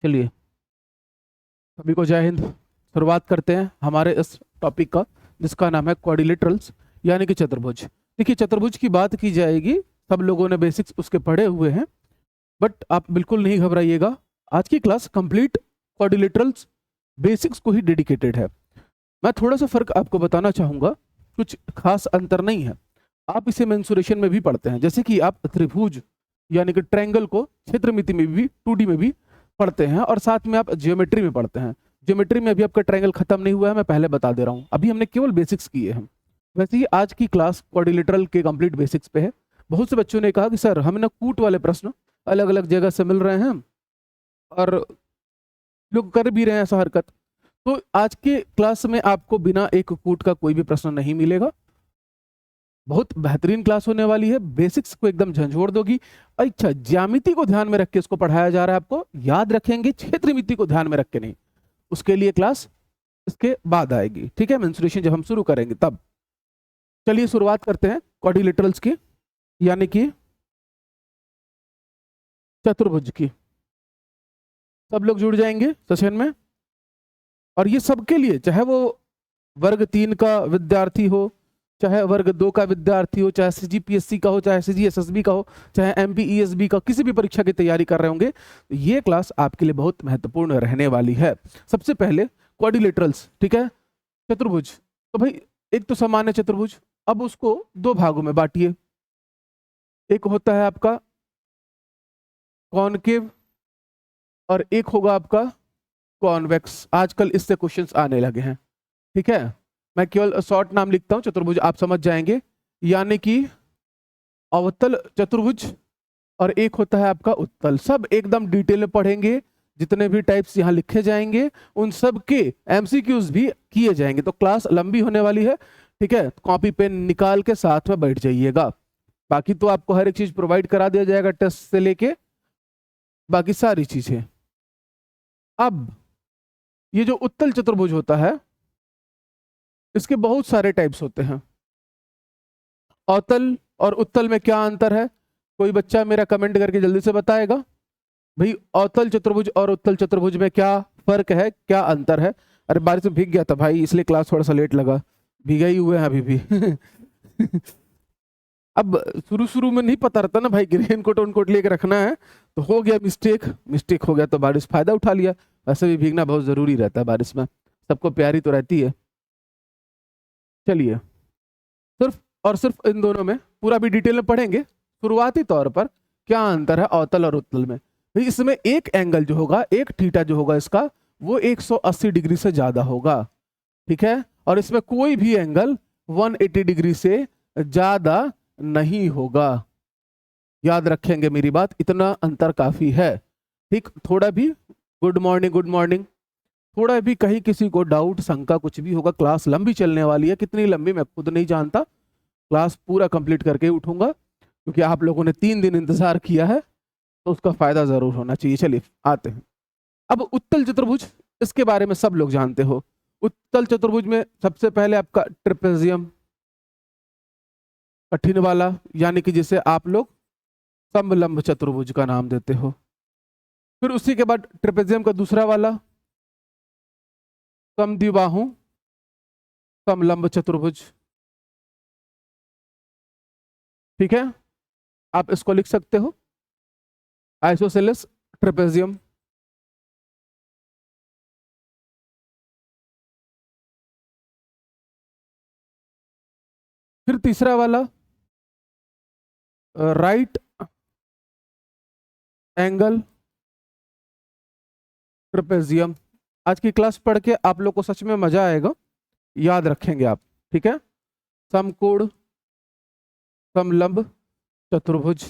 चलिए, सभी को जय हिंद। शुरुआत करते हैं हमारे इस टॉपिक का, जिसका नाम है क्वाड्रिलेटरल्स यानी कि चतुर्भुज। देखिए, चतुर्भुज की बात की जाएगी, सब लोगों ने बेसिक्स उसके पढ़े हुए हैं, बट आप बिल्कुल नहीं घबराइएगा। आज की क्लास कंप्लीट क्वाड्रिलेटरल्स बेसिक्स को ही डेडिकेटेड है। मैं थोड़ा सा फर्क आपको बताना चाहूंगा, कुछ खास अंतर नहीं है। आप इसे मेंसुरेशन में भी पढ़ते हैं, जैसे कि आप त्रिभुज यानी कि ट्रायंगल को क्षेत्रमिति में भी 2D में भी पढ़ते हैं, और साथ में आप ज्योमेट्री में पढ़ते हैं। ज्योमेट्री में अभी आपका ट्रायंगल खत्म नहीं हुआ है, मैं पहले बता दे रहा हूँ, अभी हमने केवल बेसिक्स किए हैं। वैसे ही आज की क्लास क्वाड्रिलेटरल के कंप्लीट बेसिक्स पे है। बहुत से बच्चों ने कहा कि सर हमें ना कूट वाले प्रश्न अलग अलग जगह से मिल रहे हैं और लोग कर भी रहे हैं ऐसा हरकत, तो आज के क्लास में आपको बिना एक कूट का कोई भी प्रश्न नहीं मिलेगा। बहुत बेहतरीन क्लास होने वाली है, बेसिक्स को एकदम झंझोड़ दोगी। अच्छा, ज्यामिति को ध्यान में रख के इसको पढ़ाया जा रहा है, आपको याद रखेंगे, क्षेत्रमिति को ध्यान में रख के नहीं। उसके लिए क्लास इसके बाद आएगी, ठीक है, मेंसुरेशन जब हम शुरू करेंगे तब। चलिए शुरुआत करते हैं क्वाड्रिलेटरल्स की, यानी कि चतुर्भुज की। सब लोग जुड़ जाएंगे सेशन में, और ये सबके लिए, चाहे वो वर्ग 3 का विद्यार्थी हो, चाहे वर्ग 2 का विद्यार्थी हो, चाहे CGPSC का हो, चाहे CGSSB का हो, चाहे MPESB का, किसी भी परीक्षा की तैयारी कर रहे होंगे, तो ये क्लास आपके लिए बहुत महत्वपूर्ण रहने वाली है। सबसे पहले क्वाड्रिलेटरल्स, ठीक है, चतुर्भुज। तो भाई एक तो सामान्य चतुर्भुज, अब उसको दो भागों में बांटिए। एक होता है आपका कॉनकेव और एक होगा आपका कॉन्वेक्स। आजकल इससे क्वेश्चंस आने लगे हैं, ठीक है। मैं केवल शॉर्ट नाम लिखता हूं, चतुर्भुज आप समझ जाएंगे, यानी कि अवतल चतुर्भुज, और एक होता है आपका उत्तल। सब एकदम डिटेल में पढ़ेंगे, जितने भी टाइप्स यहाँ लिखे जाएंगे उन सब के MCQs भी किए जाएंगे। तो क्लास लंबी होने वाली है, ठीक है। कॉपी पेन निकाल के साथ में बैठ जाइएगा। बाकी तो आपको हर एक चीज प्रोवाइड करा दिया जाएगा, टेस्ट से लेके बाकी सारी चीजें। अब ये जो उत्तल चतुर्भुज होता है, इसके बहुत सारे टाइप्स होते हैं। अवतल और उत्तल में क्या अंतर है, कोई बच्चा मेरा कमेंट करके जल्दी से बताएगा भाई, अवतल चतुर्भुज और उत्तल चतुर्भुज में क्या फर्क है, क्या अंतर है। अरे बारिश में भीग गया था भाई, इसलिए क्लास थोड़ा सा लेट लगा, भीगा ही हुए हैं अभी भी। अब शुरू शुरू में नहीं पता रहता ना भाई, रेन कोट उन कोट लेके रखना है, तो हो गया मिस्टेक, मिस्टेक हो गया तो बारिश फायदा उठा लिया। वैसे भी भीगना बहुत जरूरी रहता है बारिश में, सबको प्यारी तो रहती है। चलिए, सिर्फ और सिर्फ इन दोनों में पूरा भी डिटेल में पढ़ेंगे। शुरुआती तौर पर क्या अंतर है अवतल और उत्तल में। भाई इसमें एक एंगल जो होगा, एक थीटा जो होगा इसका, वो 180 डिग्री से ज्यादा होगा, ठीक है। और इसमें कोई भी एंगल 180 डिग्री से ज्यादा नहीं होगा। याद रखेंगे मेरी बात, इतना अंतर काफी है, ठीक। थोड़ा भी गुड मॉर्निंग, गुड मॉर्निंग। थोड़ा भी कहीं किसी को डाउट शंका कुछ भी होगा, क्लास लंबी चलने वाली है, कितनी लंबी मैं खुद नहीं जानता, क्लास पूरा कंप्लीट करके ही उठूंगा, क्योंकि आप लोगों ने 3 दिन इंतजार किया है, तो उसका फायदा जरूर होना चाहिए। चलिए आते हैं अब उत्तल चतुर्भुज, इसके बारे में सब लोग जानते हो। उत्तल चतुर्भुज में सबसे पहले आपका ट्रेपेजियम, कठिन वाला, यानी कि जिसे आप लोग समलंब चतुर्भुज का नाम देते हो। फिर उसी के बाद ट्रेपेजियम का दूसरा वाला समद्विबाहु समलंब चतुर्भुज, ठीक है। आप इसको लिख सकते हो आइसोसेलेस ट्रेपेजियम। फिर तीसरा वाला राइट एंगल ट्रेपेजियम। आज की क्लास पढ़ के आप लोग को सच में मजा आएगा, याद रखेंगे आप, ठीक है। समकोण समलंब चतुर्भुज,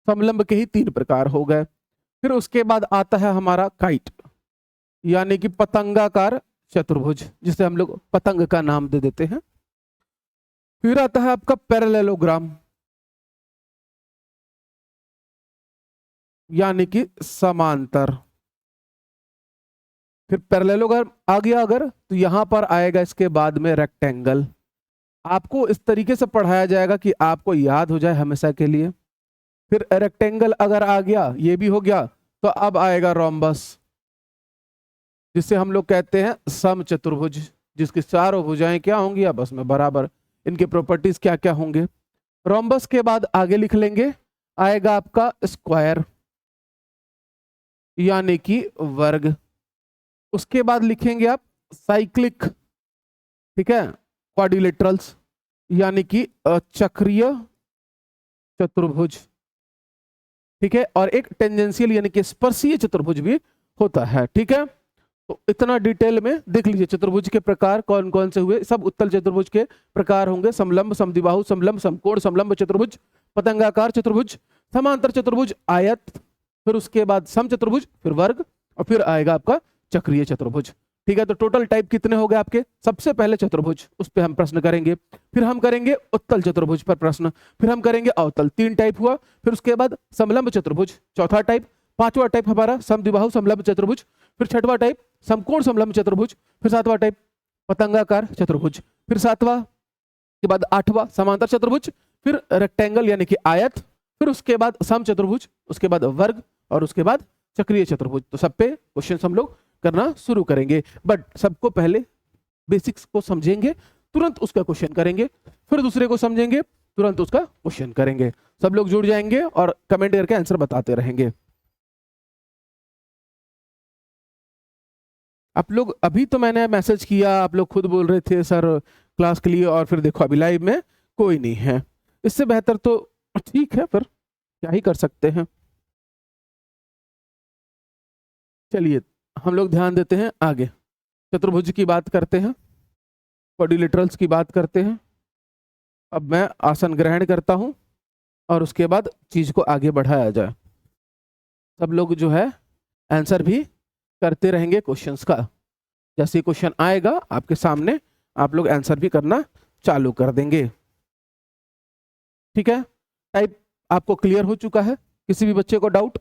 समलंब के ही 3 प्रकार हो गए। फिर उसके बाद आता है हमारा काइट, यानी कि पतंगाकार चतुर्भुज, जिसे हम लोग पतंग का नाम दे देते हैं। फिर आता है आपका पैरेललोग्राम, यानी कि समांतर। फिर पैरेललोग्राम आ गया अगर, तो यहां पर आएगा इसके बाद में रेक्टेंगल। आपको इस तरीके से पढ़ाया जाएगा कि आपको याद हो जाए हमेशा के लिए। फिर रेक्टेंगल अगर आ गया, ये भी हो गया, तो अब आएगा रोम्बस, जिसे हम लोग कहते हैं समचतुर्भुज, जिसकी चारों भुजाएं क्या होंगी, आपस में बराबर। इनके प्रॉपर्टीज क्या क्या होंगे। रोम्बस के बाद आगे लिख लेंगे, आएगा आपका स्क्वायर यानी कि वर्ग। उसके बाद लिखेंगे आप साइक्लिक, ठीक है, क्वाड्रिलेटरल्स यानी कि चक्रीय चतुर्भुज, ठीक है। और एक टेंजेंशियल यानी कि स्पर्शीय चतुर्भुज भी होता है, ठीक है। तो इतना डिटेल में देख लीजिए चतुर्भुज के प्रकार कौन कौन से हुए। सब उत्तल चतुर्भुज के प्रकार होंगे, समलंब, समद्विबाहु, समलंब, समकोण, समलंब चतुर्भुज, पतंगाकार चतुर्भुज, समांतर चतुर्भुज, आयत, फिर उसके बाद समचतुर्भुज, फिर वर्ग, और फिर आएगा आपका चक्रीय चतुर्भुज, ठीक है। तो टोटल टाइप कितने हो गए आपके। सबसे पहले चतुर्भुज, उस पर हम प्रश्न करेंगे, फिर हम करेंगे उत्तल चतुर्भुज पर प्रश्न, फिर हम करेंगे अवतल, 3 टाइप हुआ। फिर उसके बाद समलंब चतुर्भुज, चौथा टाइप। पांचवा टाइप हमारा समद्विबाहु समलंब चतुर्भुज, फिर छठवां टाइप समकोण समलंब चतुर्भुज, फिर सातवां टाइप पतंगाकार चतुर्भुज, फिर सातवां के बाद आठवां समांतर चतुर्भुज, फिर रेक्टेंगल यानी कि आयत, फिर उसके बाद सम चतुर्भुज, उसके बाद वर्ग, और उसके बाद चक्रीय चतुर्भुज। तो सब पे क्वेश्चन हम लोग करना शुरू करेंगे, बट सबको पहले बेसिक्स को समझेंगे, तुरंत उसका क्वेश्चन करेंगे, फिर दूसरे को समझेंगे, तुरंत उसका क्वेश्चन करेंगे। सब लोग जुड़ जाएंगे और कमेंट करके आंसर बताते रहेंगे। आप लोग, अभी तो मैंने मैसेज किया, आप लोग खुद बोल रहे थे सर क्लास के लिए, और फिर देखो अभी लाइव में कोई नहीं है। इससे बेहतर तो ठीक है, फिर क्या ही कर सकते हैं। चलिए हम लोग ध्यान देते हैं आगे, चतुर्भुज की बात करते हैं, क्वाड्रिलेटरल्स की बात करते हैं। अब मैं आसन ग्रहण करता हूं और उसके बाद चीज को आगे बढ़ाया जाए। सब लोग जो है आंसर भी करते रहेंगे क्वेश्चंस का। जैसे क्वेश्चन आएगा आपके सामने, आप लोग आंसर भी करना चालू कर देंगे, ठीक है। टाइप आपको क्लियर हो चुका है। किसी भी बच्चे को डाउट।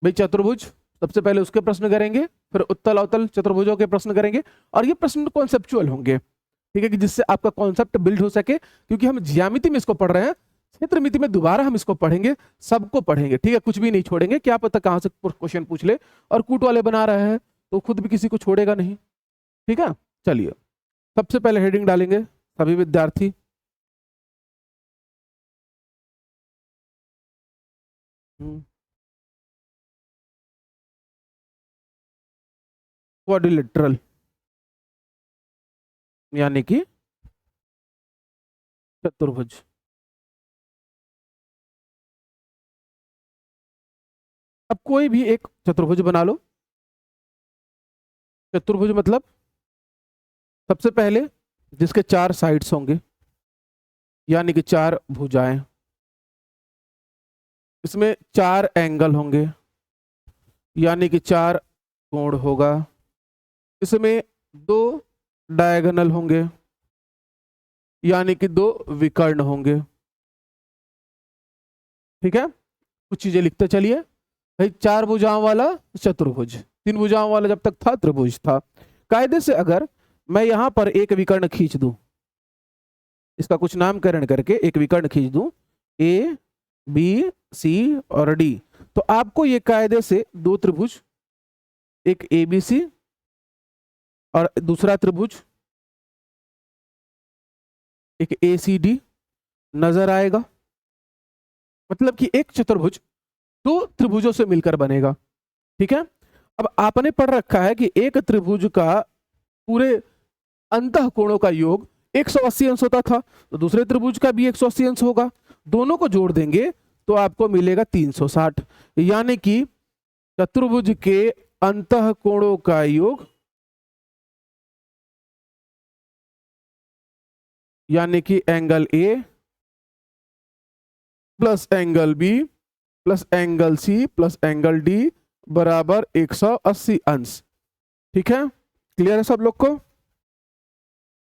भाई चतुर्भुज, सबसे पहले उसके प्रश्न करेंगे, फिर उत्तल अवतल चतुर्भुजों के प्रश्न करेंगे, और ये प्रश्न कॉन्सेप्चुअल होंगे, ठीक है, कि जिससे आपका कॉन्सेप्ट बिल्ड हो सके। क्योंकि हम ज्यामिति में इसको पढ़ रहे हैं, क्षेत्र मिति में दोबारा हम इसको पढ़ेंगे, सबको पढ़ेंगे, ठीक है, कुछ भी नहीं छोड़ेंगे। क्या पता कहां से क्वेश्चन पूछ ले, और कूट वाले बना रहे हैं तो खुद भी किसी को छोड़ेगा नहीं, ठीक है। चलिए सबसे पहले हेडिंग डालेंगे सभी विद्यार्थी। क्वाड्रिलेटरल यानी कि चतुर्भुज। अब कोई भी एक चतुर्भुज बना लो। चतुर्भुज मतलब सबसे पहले जिसके 4 साइड्स होंगे, यानी कि 4 भुजाएं, इसमें 4 एंगल होंगे, यानी कि 4 कोण होगा, इसमें 2 डायगोनल होंगे, यानी कि 2 विकर्ण होंगे, ठीक है। कुछ चीजें लिखते चलिए। भाई 4 भुजाओं वाला चतुर्भुज, 3 भुजाओं वाला जब तक था त्रिभुज था। कायदे से अगर मैं यहां पर एक विकर्ण खींच दूं, इसका कुछ नामकरण करके एक विकर्ण खींच दूं, ए बी सी और डी, तो आपको ये कायदे से 2 त्रिभुज, एक ए बी सी और दूसरा त्रिभुज एक ए सी डी नजर आएगा। मतलब कि एक चतुर्भुज 2 त्रिभुजों से मिलकर बनेगा, ठीक है। अब आपने पढ़ रखा है कि एक त्रिभुज का पूरे अंतः कोणों का योग 180 अंश होता था, तो दूसरे त्रिभुज का भी 180 अंश होगा। दोनों को जोड़ देंगे तो आपको मिलेगा 360, यानी कि चतुर्भुज के अंतः कोणों का योग, यानी कि angle A plus angle B plus angle C plus angle D बराबर 180 अंश, ठीक है। क्लियर है सब लोग को।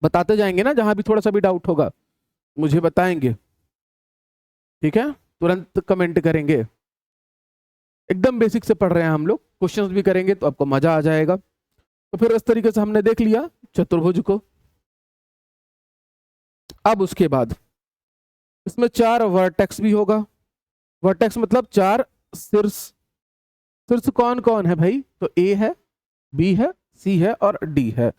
बताते जाएंगे ना, जहां भी थोड़ा सा भी डाउट होगा मुझे बताएंगे, ठीक है, तुरंत कमेंट करेंगे। एकदम बेसिक से पढ़ रहे हैं हम लोग, क्वेश्चंस भी करेंगे तो आपको मजा आ जाएगा। तो फिर इस तरीके से हमने देख लिया चतुर्भुज को। अब उसके बाद इसमें 4 वर्टेक्स भी होगा। वर्टेक्स मतलब 4 शीर्ष शीर्ष कौन कौन है भाई? तो ए है, बी है, सी है और डी है।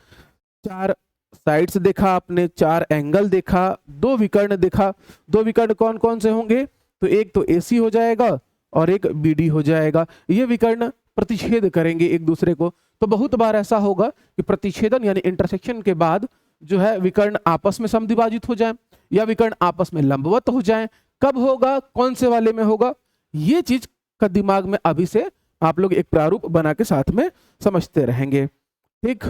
4 साइड्स देखा आपने, 4 एंगल देखा, 2 विकर्ण देखा। 2 विकर्ण कौन कौन से होंगे? तो एक तो एसी हो जाएगा और एक बीडी हो जाएगा। ये विकर्ण प्रतिच्छेद करेंगे एक दूसरे को। तो बहुत बार ऐसा होगा कि प्रतिच्छेदन यानी इंटरसेक्शन के बाद जो है विकर्ण आपस में समद्विभाजित हो जाए या विकर्ण आपस में लंबवत हो जाए। कब होगा, कौन से वाले में होगा, ये चीज का दिमाग में अभी से आप लोग एक प्रारूप बना के साथ में समझते रहेंगे। ठीक,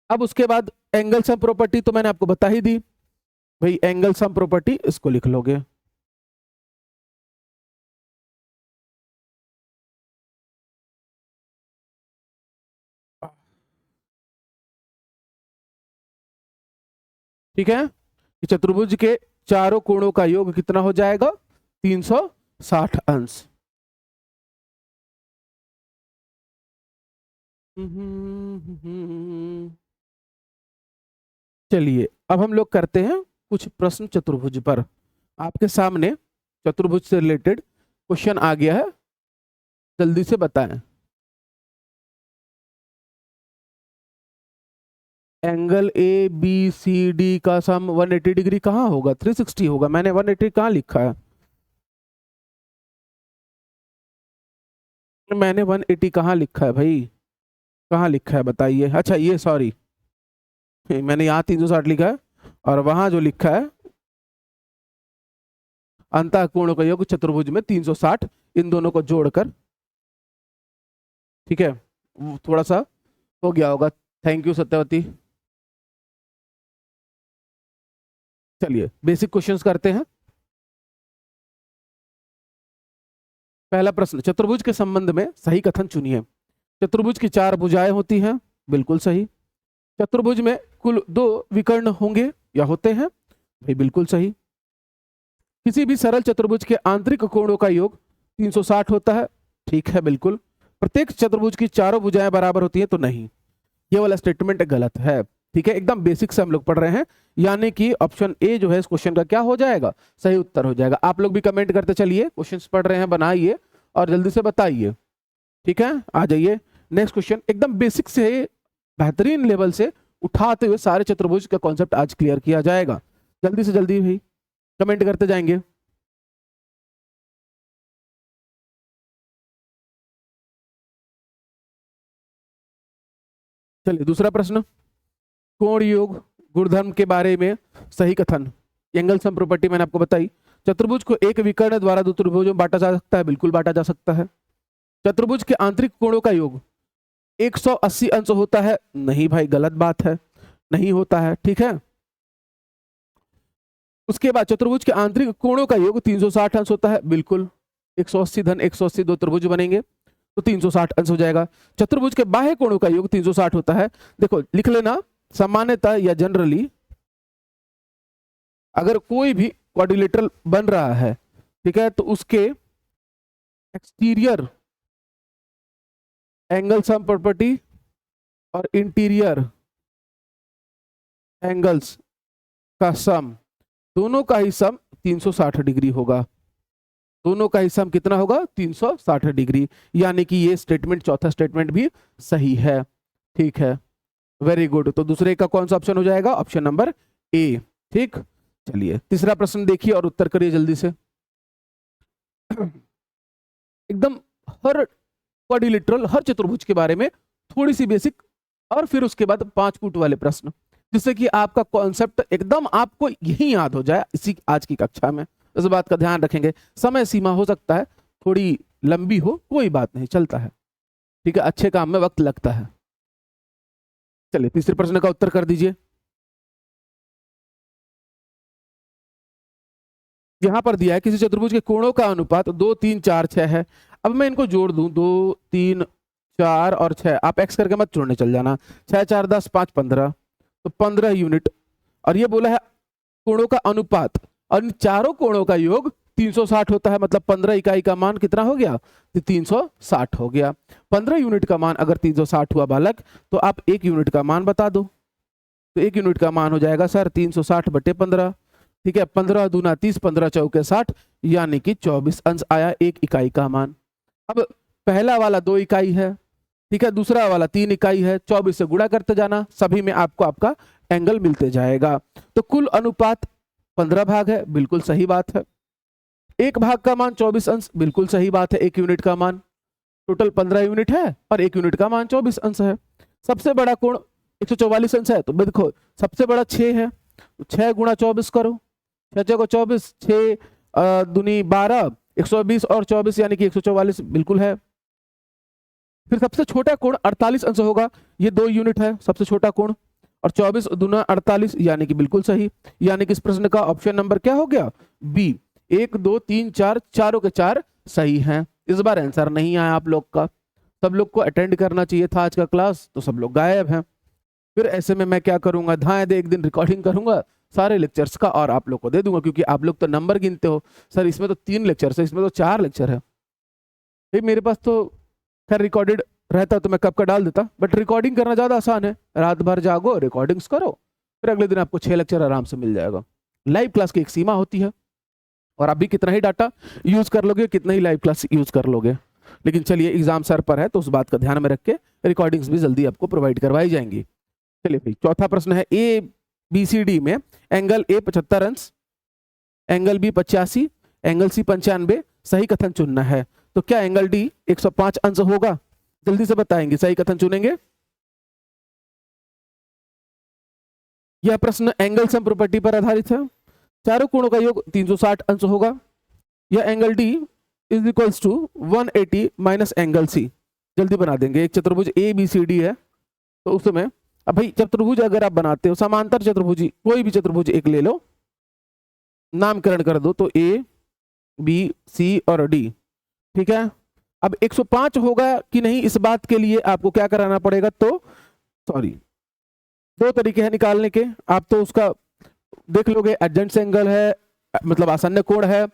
अब उसके बाद एंगल सम प्रॉपर्टी तो मैंने आपको बता ही दी भाई। एंगल सम प्रॉपर्टी इसको लिख लोगे। ठीक है, कि चतुर्भुज के चारों कोणों का योग कितना हो जाएगा? 360 अंश। चलिए अब हम लोग करते हैं कुछ प्रश्न चतुर्भुज पर। आपके सामने चतुर्भुज से रिलेटेड क्वेश्चन आ गया है, जल्दी से बताएं। Angle A B C D का सम 180 डिग्री कहाँ होगा? 360 होगा। मैंने 180 कहाँ लिखा है? मैंने 180 कहाँ लिखा है भाई? कहाँ लिखा है बताइए। अच्छा ये सॉरी, मैंने यहाँ 360 लिखा है और वहां जो लिखा है अंतः कोणों का योग चतुर्भुज में 360, इन दोनों को जोड़कर। ठीक है, वो थोड़ा सा हो गया होगा। Thank you Satyavati. चलिए बेसिक क्वेश्चंस करते हैं। पहला प्रश्न, चतुर्भुज के संबंध में सही कथन चुनिए। चतुर्भुज की 4 भुजाएं होती हैं, बिल्कुल सही। चतुर्भुज में कुल 2 विकर्ण होंगे या होते हैं, भाई बिल्कुल सही। किसी भी सरल चतुर्भुज के आंतरिक कोणों का योग 360 होता है, ठीक है बिल्कुल। प्रत्येक चतुर्भुज की चारों भुजाएं बराबर होती हैं, तो नहीं, ये वाला स्टेटमेंट गलत है। ठीक है, एकदम बेसिक से हम लोग पढ़ रहे हैं, यानी कि ऑप्शन ए जो है इस क्वेश्चन का क्या हो जाएगा? सही उत्तर हो जाएगा। आप लोग भी कमेंट करते चलिए, क्वेश्चंस पढ़ रहे हैं बनाइए और जल्दी से बताइए। ठीक है, आ जाइए नेक्स्ट क्वेश्चन। एकदम बेसिक से बेहतरीन लेवल से उठाते हुए सारे चतुर्भुज का कॉन्सेप्ट आज क्लियर किया जाएगा। जल्दी से जल्दी भाई कमेंट करते जाएंगे। चलिए दूसरा प्रश्न, कोण योग गुणधर्म के बारे में सही कथन। एंगल सम प्रॉपर्टी मैंने आपको बताई। चतुर्भुज को एक विकर्ण द्वारा दो त्रिभुजों में बांटा जा सकता है, बिल्कुल बांटा जा सकता है। चतुर्भुज के आंतरिक कोणों का योग 180 अंश होता है, नहीं भाई गलत बात है, नहीं होता है। ठीक है, उसके बाद चतुर्भुज के आंतरिक कोणों का योग 360 अंश होता है, बिल्कुल। 180 धन 180 दो त्रिभुज बनेंगे तो 360 अंश हो जाएगा। चतुर्भुज के बाह्य कोणों का योग 360 होता है। देखो लिख लेना, सामान्यतः या जनरली अगर कोई भी क्वाड्रिलेटरल बन रहा है, ठीक है, तो उसके एक्सटीरियर एंगल सम प्रॉपर्टी और इंटीरियर एंगल्स का सम, दोनों का ही सम 360 डिग्री होगा। दोनों का ही सम कितना होगा? 360 डिग्री। यानी कि ये स्टेटमेंट, चौथा स्टेटमेंट भी सही है। ठीक है, वेरी गुड। तो दूसरे का कौन सा ऑप्शन हो जाएगा? Option number A. ठीक, चलिए तीसरा प्रश्न देखिए और उत्तर करिए जल्दी से। एकदम हर क्वाड्रिलेटरल, हर चतुर्भुज के बारे में थोड़ी सी बेसिक और फिर उसके बाद 5 फुट वाले प्रश्न, जिससे कि आपका कॉन्सेप्ट एकदम आपको यही याद हो जाए इसी आज की कक्षा में। इस बात का ध्यान रखेंगे। समय सीमा हो सकता है थोड़ी लंबी हो, कोई बात नहीं, चलता है। ठीक है, अच्छे काम में वक्त लगता है। चलिए तीसरे प्रश्न का उत्तर कर दीजिए। यहां पर दिया है किसी चतुर्भुज के कोणों का अनुपात 2 3 4 6 है। अब मैं इनको जोड़ दूं, 2 3 4 और 6, आप एक्स करके मत जोड़ने चल जाना। 6 4 10 5 15, तो 15 यूनिट। और ये बोला है कोणों का अनुपात, और इन चारों कोणों का योग 360 होता है, मतलब 15 इकाई का मान कितना हो गया? तो 360 हो गया। 15 यूनिट का मान अगर 360 हुआ बालक, तो आप 1 यूनिट का मान बता दो। तो 1 यूनिट का मान हो जाएगा सर 360 बटे 15। ठीक है, 15 दूना 30, 15 चौके 60, यानी कि 24 अंश आया 1 इकाई का मान। अब पहला वाला 2 इकाई है, ठीक है, दूसरा वाला 3 इकाई है, 24 से गुणा करते जाना, सभी में आपको आपका एंगल मिलते जाएगा। तो कुल अनुपात 15 भाग है, बिल्कुल सही बात है। एक भाग का मान 24 अंश, बिल्कुल सही बात है। एक यूनिट का मान टोटल 15 यूनिट है और एक यूनिट का मान 24 अंश है। सबसे बड़ा कोण 144 अंश है, तो देखो सबसे बड़ा 6 है, तो 6 गुणा 24 करो, 6 को 24, 6 दूनी 12, 120 और 24 यानी कि 144 बिल्कुल है। फिर सबसे छोटा कोण 48 अंश होगा, ये 2 यूनिट है सबसे छोटा कोण, और 24 दूना 48 यानी कि बिल्कुल सही। यानी कि इस प्रश्न का ऑप्शन नंबर क्या हो गया? बी। 1 2 3 4 चारों के चार सही हैं। इस बार आंसर नहीं आया आप लोग का, सब लोग को अटेंड करना चाहिए था आज का क्लास, तो सब लोग गायब हैं। फिर ऐसे में मैं क्या करूंगा, धाए दे एक दिन रिकॉर्डिंग करूंगा सारे लेक्चर्स का और आप लोग को दे दूंगा, क्योंकि आप लोग तो नंबर गिनते हो। सर इसमें तो 3 लेक्चर है, इसमें तो 4 लेक्चर है भाई। मेरे पास तो खैर रिकॉर्डेड रहता तो मैं कब का डाल देता, बट रिकॉर्डिंग करना ज्यादा आसान है। रात भर जागो, रिकॉर्डिंग्स करो, फिर अगले दिन आपको 6 लेक्चर आराम से मिल जाएगा। लाइव क्लास की एक सीमा होती है, और आप भी कितना ही डाटा यूज कर लोगे, कितना ही लाइव क्लास यूज कर लोगे। लेकिन चलिए एग्जाम सर पर है, तो उस बात का ध्यान में रख के रिकॉर्डिंग्स भी जल्दी आपको प्रोवाइड करवाई जाएंगी। चलिए भाई, चौथा प्रश्न है, ए बी सी डी में एंगल ए 75 अंश, एंगल बी 85, एंगल सी 95, सही कथन चुनना है। तो क्या एंगल डी 105 अंश होगा? जल्दी से बताएंगे, सही कथन चुनेंगे। यह प्रश्न एंगल सम प्रॉपर्टी पर आधारित है। चारों कोणों का योग 360 अंश होगा। यह angle D is equals to 180 minus angle C. जल्दी बना देंगे। एक चतुर्भुज ए बी सी डी है, तो उसमें अब भाई चतुर्भुज अगर आप बनाते हो, समांतर चतुर्भुज कोई भी चतुर्भुज एक ले लो, नामकरण कर दो, तो ए बी सी और डी, ठीक है। अब 105 होगा कि नहीं, इस बात के लिए आपको क्या कराना पड़ेगा, तो सॉरी 2 तरीके हैं निकालने के। आप तो उसका देख लोगे, एडजेंट एंगल है मतलब आसन्न कोण है,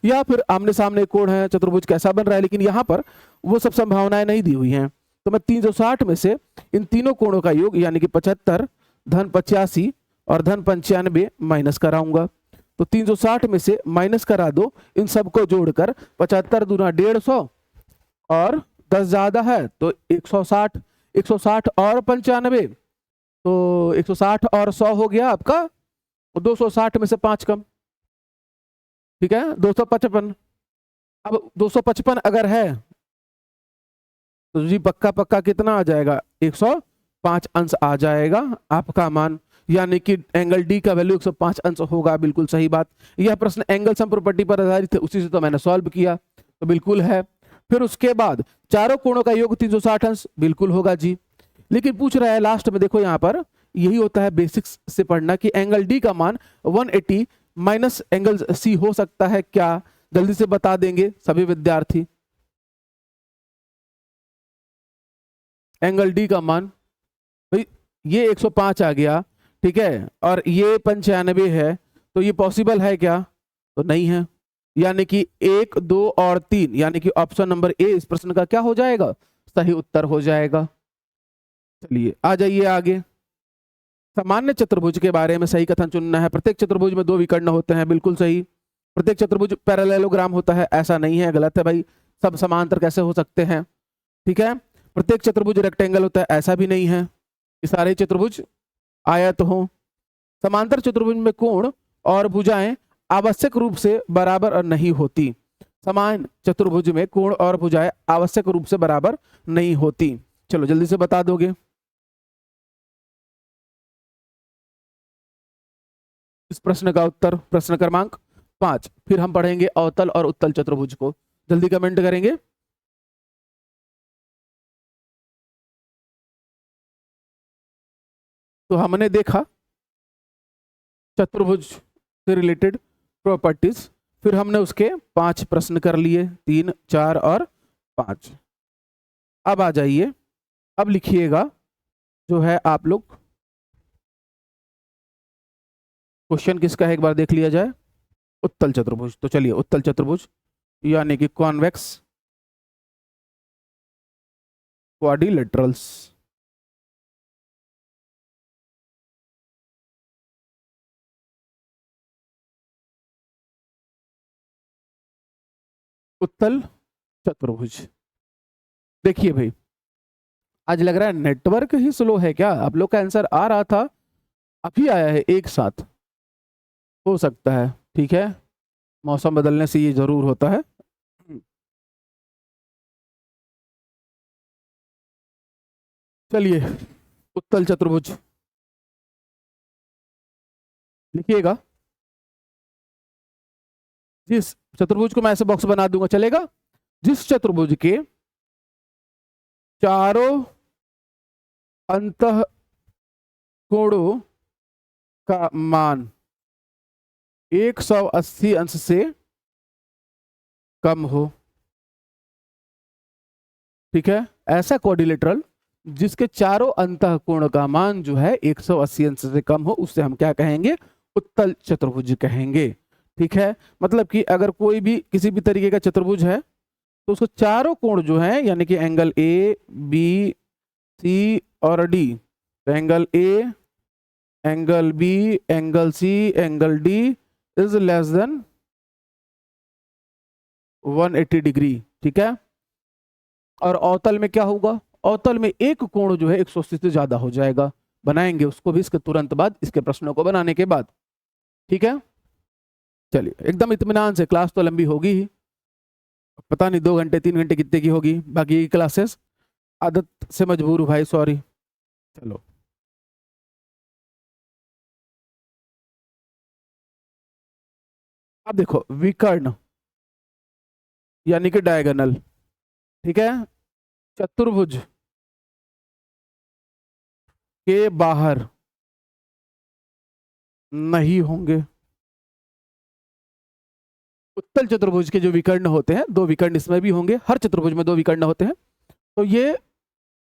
या फिर आमने सामने कोण है, चतुर्भुज कैसा बन रहा है, लेकिन यहां पर वो सब संभावनाएं नहीं दी हुई हैं। तो मैं 360 में से इन तीनों कोणों का योग यानी कि 75 धन 85 और धन 95 माइनस कराऊंगा। तो 360 में से माइनस करा दो, इन सबको जोड़कर 75 दूना 150 और 10 ज्यादा है तो 160, 160 और 95, तो 160 और 100 हो गया आपका 260 में से 5 कम, ठीक है 255। अब 255 अगर है तो जी पक्का पक्का कितना आ जाएगा, 105 अंश आ जाएगा आपका मान, यानी कि एंगल डी का वैल्यू 105 अंश होगा। बिल्कुल सही बात। यह प्रश्न एंगल सम प्रॉपर्टी पर आधारित है, उसी से तो मैंने सॉल्व किया, तो बिल्कुल है। फिर उसके बाद चारों कोणों का योग 360 अंश, बिल्कुल होगा जी। लेकिन पूछ रहा है लास्ट में, देखो यहाँ पर यही होता है बेसिक्स से पढ़ना कि एंगल डी का मान 180 माइनस एंगल सी हो सकता है क्या? जल्दी से बता देंगे सभी विद्यार्थी। एंगल डी का मान भाई ये 105 आ गया, ठीक है, और ये 95 है, तो ये पॉसिबल है क्या? तो नहीं है। यानी कि 1 2 और 3 यानी कि ऑप्शन नंबर ए इस प्रश्न का क्या हो जाएगा, सही उत्तर हो जाएगा। चलिए आ जाइए आगे। सामान्य चतुर्भुज के बारे में सही कथन चुनना है। प्रत्येक चतुर्भुज में 2 विकर्ण होते हैं, बिल्कुल सही। प्रत्येक चतुर्भुज पैरेललोग्राम होता है, ऐसा नहीं है, गलत है भाई। सब समांतर कैसे हो सकते हैं, ठीक है। प्रत्येक चतुर्भुज रेक्टेंगल होता है, ऐसा भी नहीं है, ये सारे चतुर्भुज आयत हो। समांतर चतुर्भुज में कोण और भुजाएं आवश्यक रूप से बराबर नहीं होती। समान चतुर्भुज में कोण और भुजाएं आवश्यक रूप से बराबर नहीं होती। चलो जल्दी से बता दोगे इस प्रश्न का उत्तर, प्रश्न क्रमांक 5। फिर हम पढ़ेंगे अवतल और उत्तल चतुर्भुज को। जल्दी कमेंट करेंगे। तो हमने देखा चतुर्भुज से रिलेटेड प्रॉपर्टीज, फिर हमने उसके 5 प्रश्न कर लिए, 3 4 और 5। अब आ जाइए, अब लिखिएगा जो है आप लोग क्वेश्चन किसका है एक बार देख लिया जाए। उत्तल चतुर्भुज, तो चलिए उत्तल चतुर्भुज यानी कि कॉन्वेक्स क्वाड्रिलेटरल्स। उत्तल चतुर्भुज देखिए भाई, आज लग रहा है नेटवर्क ही स्लो है क्या? आप लोग का आंसर आ रहा था, अभी आया है एक साथ, हो सकता है। ठीक है, मौसम बदलने से ये जरूर होता है। चलिए, उत्तल चतुर्भुज लिखिएगा। जिस चतुर्भुज को मैं ऐसे बॉक्स बना दूंगा, चलेगा? जिस चतुर्भुज के चारों अंतः कोणों का मान 180 अंश से कम हो। ठीक है, ऐसा क्वाड्रिलेटरल जिसके चारों अंतः कोण का मान जो है 180 अंश से कम हो, उससे हम क्या कहेंगे? उत्तल चतुर्भुज कहेंगे। ठीक है, मतलब कि अगर कोई भी किसी भी तरीके का चतुर्भुज है तो उसको चारों कोण जो है, यानी कि एंगल ए, बी, सी और डी, तो angle A, angle B, angle C, angle D is less than 180 degree. ठीक है, और अवतल में क्या होगा? अवतल में एक कोण जो है 180 से ज्यादा हो जाएगा। बनाएंगे उसको भी इसके तुरंत बाद, इसके प्रश्नों को बनाने के बाद। ठीक है, चलिए एकदम इत्मीनान से, क्लास तो लंबी होगी ही, पता नहीं 2 घंटे 3 घंटे कितने की होगी बाकी की क्लासेस, आदत से मजबूर हूँ भाई, सॉरी। चलो, अब देखो विकर्ण यानी कि डायगोनल। ठीक है, चतुर्भुज के बाहर नहीं होंगे। उत्तल चतुर्भुज के जो विकर्ण होते हैं, 2 विकर्ण इसमें भी होंगे, हर चतुर्भुज में 2 विकर्ण होते हैं, तो ये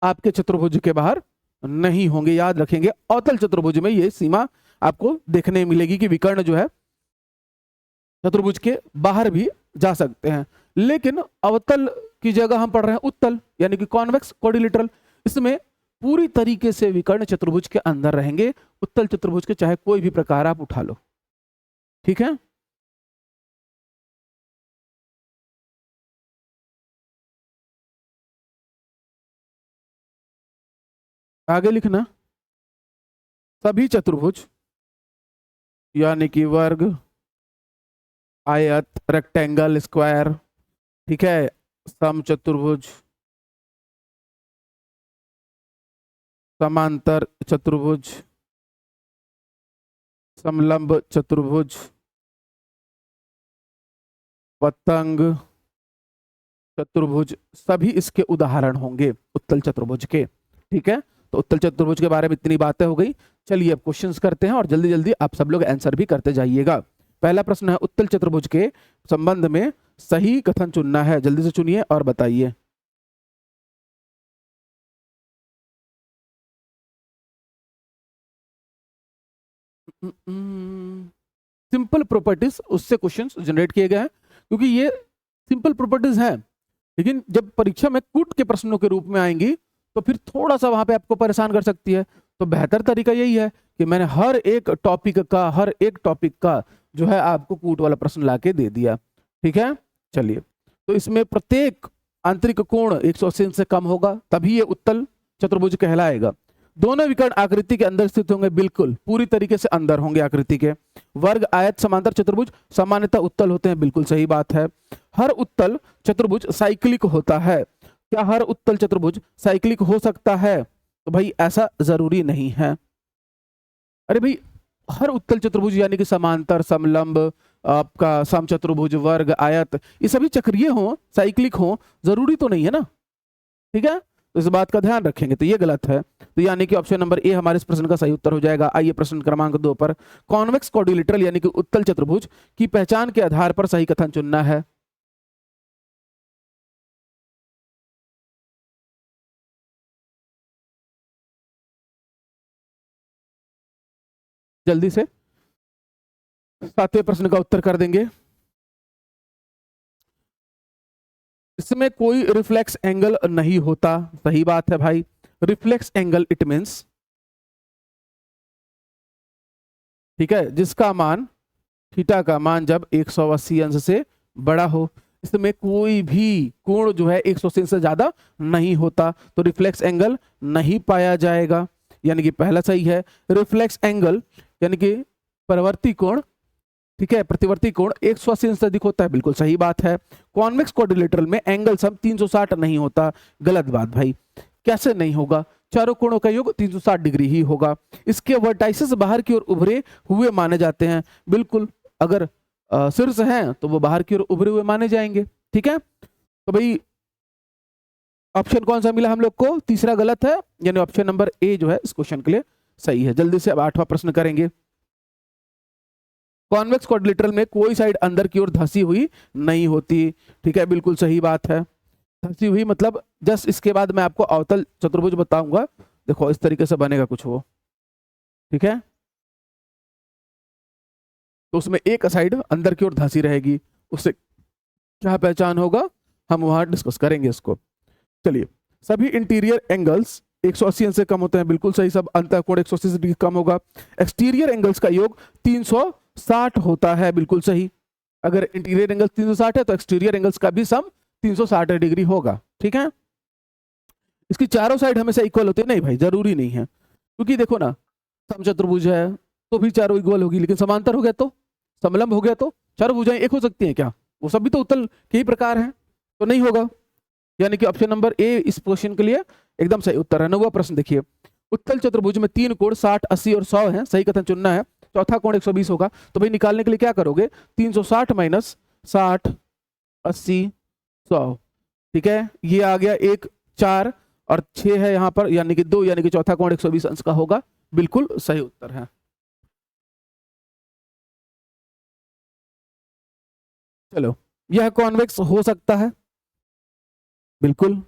आपके चतुर्भुज के बाहर नहीं होंगे, याद रखेंगे। अवतल चतुर्भुज में ये सीमा आपको देखने मिलेगी कि विकर्ण जो है चतुर्भुज के बाहर भी जा सकते हैं, लेकिन अवतल की जगह हम पढ़ रहे हैं उत्तल यानी कि कॉन्वेक्स क्वाड्रिलेटरल, इसमें पूरी तरीके से विकर्ण चतुर्भुज के अंदर रहेंगे। उत्तल चतुर्भुज के चाहे कोई भी प्रकार आप उठा लो। ठीक है, आगे लिखना, सभी चतुर्भुज यानी कि वर्ग, आयत, रेक्टेंगल, स्क्वायर, ठीक है, समचतुर्भुज, समांतर चतुर्भुज, समलंब चतुर्भुज, पतंग चतुर्भुज, सभी इसके उदाहरण होंगे उत्तल चतुर्भुज के। ठीक है, तो उत्तल चतुर्भुज के बारे में इतनी बातें हो गई। चलिए अब क्वेश्चंस करते हैं और जल्दी जल्दी आप सब लोग आंसर भी करते जाइएगा। पहला प्रश्न है, उत्तल चतुर्भुज के संबंध में सही कथन चुनना है, जल्दी से चुनिए और बताइए। सिंपल प्रॉपर्टीज, उससे क्वेश्चंस जनरेट किए गए हैं, क्योंकि ये सिंपल प्रॉपर्टीज हैं, लेकिन जब परीक्षा में कूट के प्रश्नों के रूप में आएंगी तो फिर थोड़ा सा वहां पे आपको परेशान कर सकती है। तो बेहतर तरीका यही है कि मैंने हर एक टॉपिक का जो है आपको कूट वाला प्रश्न लाके दे दिया। ठीक है, चलिए, तो इसमें प्रत्येक आंतरिक कोण 180 से कम होगा, तभी ये उत्तल चतुर्भुज कहलाएगा। दोनों विकर्ण आकृति के अंदर स्थित होंगे, बिल्कुल पूरी तरीके से अंदर होंगे आकृति के। वर्ग, आयत, समांतर चतुर्भुज सामान्यतः उत्तल होते हैं, बिल्कुल सही बात है। हर उत्तल चतुर्भुज साइक्लिक होता है। क्या हर उत्तल चतुर्भुज साइक्लिक हो सकता है? तो भाई ऐसा जरूरी नहीं है। अरे भाई, हर उत्तल चतुर्भुज यानी कि समांतर, समलंब, आपका समचतुर्भुज, वर्ग, आयत, ये सभी चक्रीय हो, साइक्लिक हो, जरूरी तो नहीं है ना। ठीक है, तो इस बात का ध्यान रखेंगे, तो ये गलत है। तो यानी कि ऑप्शन नंबर ए हमारे इस प्रश्न का सही उत्तर हो जाएगा। आइए प्रश्न क्रमांक 2 पर, कॉन्वेक्स क्वाड्रिलेटरल यानी कि उत्तल चतुर्भुज की पहचान के आधार पर सही कथन चुनना है। जल्दी से 7वें प्रश्न का उत्तर कर देंगे। इसमें कोई रिफ्लेक्स एंगल नहीं होता, सही बात है भाई। रिफ्लेक्स एंगल इट मींस, ठीक है, जिसका मान, थीटा का मान जब 180 अंश से बड़ा हो। इसमें कोई भी कोण जो है 180 से ज्यादा नहीं होता, तो रिफ्लेक्स एंगल नहीं पाया जाएगा, यानी कि पहला सही है। रिफ्लेक्स एंगल यानी कि परिवर्ती कोण, ठीक है, प्रतिवर्ती कोण 180 से अधिक होता है, बिल्कुल सही बात है। कॉन्वेक्स क्वाड्रिलेटरल में एंगल सम 360 नहीं होता, गलत बात भाई। कैसे नहीं होगा? चारों कोणों का योग 360 डिग्री ही होगा। इसके वर्टाइसेस बाहर की ओर उभरे हुए माने जाते हैं, बिल्कुल, अगर शीर्ष हैं तो वो बाहर की ओर उभरे हुए माने जाएंगे, ठीक है। तो भाई ऑप्शन कौन सा मिला हम लोग को? तीसरा गलत है, यानी ऑप्शन नंबर ए जो है इस क्वेश्चन के लिए सही है। जल्दी से अब 8वां प्रश्न करेंगे। कॉन्वेक्स क्वाड्रिलेटरल में कोई साइड अंदर की ओर धंसी हुई नहीं होती, ठीक है, बिल्कुल सही बात है। धंसी हुई मतलब जस्ट इसके बाद मैं आपको अवतल चतुर्भुज बताऊंगा, देखो इस तरीके से बनेगा कुछ वो, ठीक है। तो उसमें एक साइड अंदर की ओर धंसी रहेगी, उससे क्या पहचान होगा हम वहां डिस्कस करेंगे इसको। चलिए, सभी इंटीरियर एंगल्स 180 अंश से कम होते हैं, बिल्कुल सही। सब अंतःकोण 180 डिग्री कम होगा। एक्सटीरियर एंगल्स का योग 360 होता है, बिल्कुल सही। अगर इंटीरियर एंगल 360 है तो एक्सटीरियर एंगल्स का भी सम 360 डिग्री होगा, ठीक है। इसकी चारों साइड हमेशा इक्वल होती है? नहीं भाई, जरूरी नहीं है, क्योंकि देखो ना, समचतुर्भुज है तो भी चारों इक्वल होगी, लेकिन समांतर हो गया तो, समलंब हो गया तो चारों भुजाएं एक हो सकती हैं क्या? वो सब भी तो उत्तल के ही प्रकार हैं, तो नहीं होगा। यानी कि ऑप्शन नंबर ए इस क्वेश्चन के लिए एकदम सही उत्तर है। 9वां प्रश्न देखिए, उत्तल चतुर्भुज में 3 कोण 60, 80 और 100 है, सही कथन चुनना है। चौथा कोण 120 होगा, तो भाई निकालने के लिए क्या करोगे? 360 माइनस 60, 80, 100, ठीक है। ये आ गया 1, 4 और 6 है यहाँ पर, यानी कि 2, यानी कि चौथा कोण 120 अंश का होगा, बिल्कुल सही उत्तर है। चलो, यह कॉन्वेक्स हो सकता है, बिल्कुल।